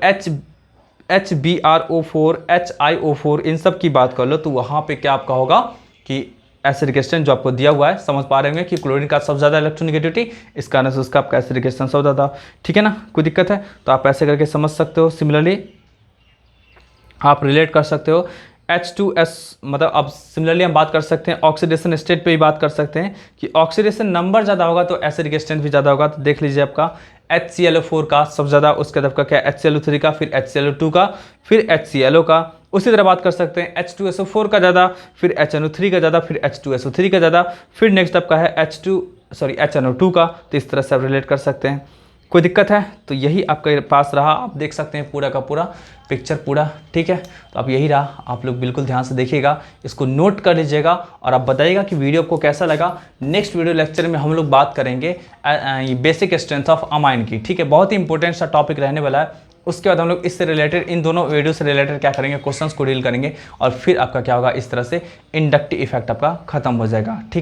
HBrO4, HiO4, इन सब की बात कर लो, तो वहाँ पे क्या आपका होगा कि एसिडिक स्ट्रेंथ जो आपको दिया हुआ है, समझ पा रहे होंगे कि क्लोरीन का सबसे ज़्यादा इलेक्ट्रोनेगेटिविटी, इस कारण से उसका आपका एसिडिक स्ट्रेंथ सबसे ज़्यादा। ठीक है ना, कोई दिक्कत है तो आप ऐसे करके समझ सकते हो। सिमिलरली आप रिलेट कर सकते हो H2S, मतलब अब सिमिलरली हम बात कर सकते हैं ऑक्सीडेशन स्टेट पे भी बात कर सकते हैं कि ऑक्सीडेशन नंबर ज़्यादा होगा तो एसिडिक स्ट्रेंथ भी ज़्यादा होगा। तो देख लीजिए आपका HClO4 का सबसे ज़्यादा, उसके बाद आपका क्या HClO3 का, फिर HClO2 का, फिर HClO का। उसी तरह बात कर सकते हैं H2SO4 का ज़्यादा, फिर HNO3 का ज़्यादा, फिर H2SO3 का ज़्यादा, फिर नेक्स्ट आपका है HNO2 का। तो इस तरह से आप रिलेट कर सकते हैं। कोई दिक्कत है तो यही आपके पास रहा, आप देख सकते हैं पूरा का पूरा पिक्चर पूरा। ठीक है, तो आप यही रहा, आप लोग बिल्कुल ध्यान से देखिएगा, इसको नोट कर लीजिएगा और आप बताइएगा कि वीडियो आपको कैसा लगा। नेक्स्ट वीडियो लेक्चर में हम लोग बात करेंगे बेसिक स्ट्रेंथ ऑफ अमाइन की। ठीक है, बहुत ही इंपॉर्टेंट सा टॉपिक रहने वाला है। उसके बाद हम लोग इससे रिलेटेड, इन दोनों वीडियो से रिलेटेड क्या करेंगे, क्वेश्चंस को डील करेंगे और फिर आपका क्या होगा, इस तरह से इंडक्टिव इफेक्ट आपका खत्म हो जाएगा। ठीक।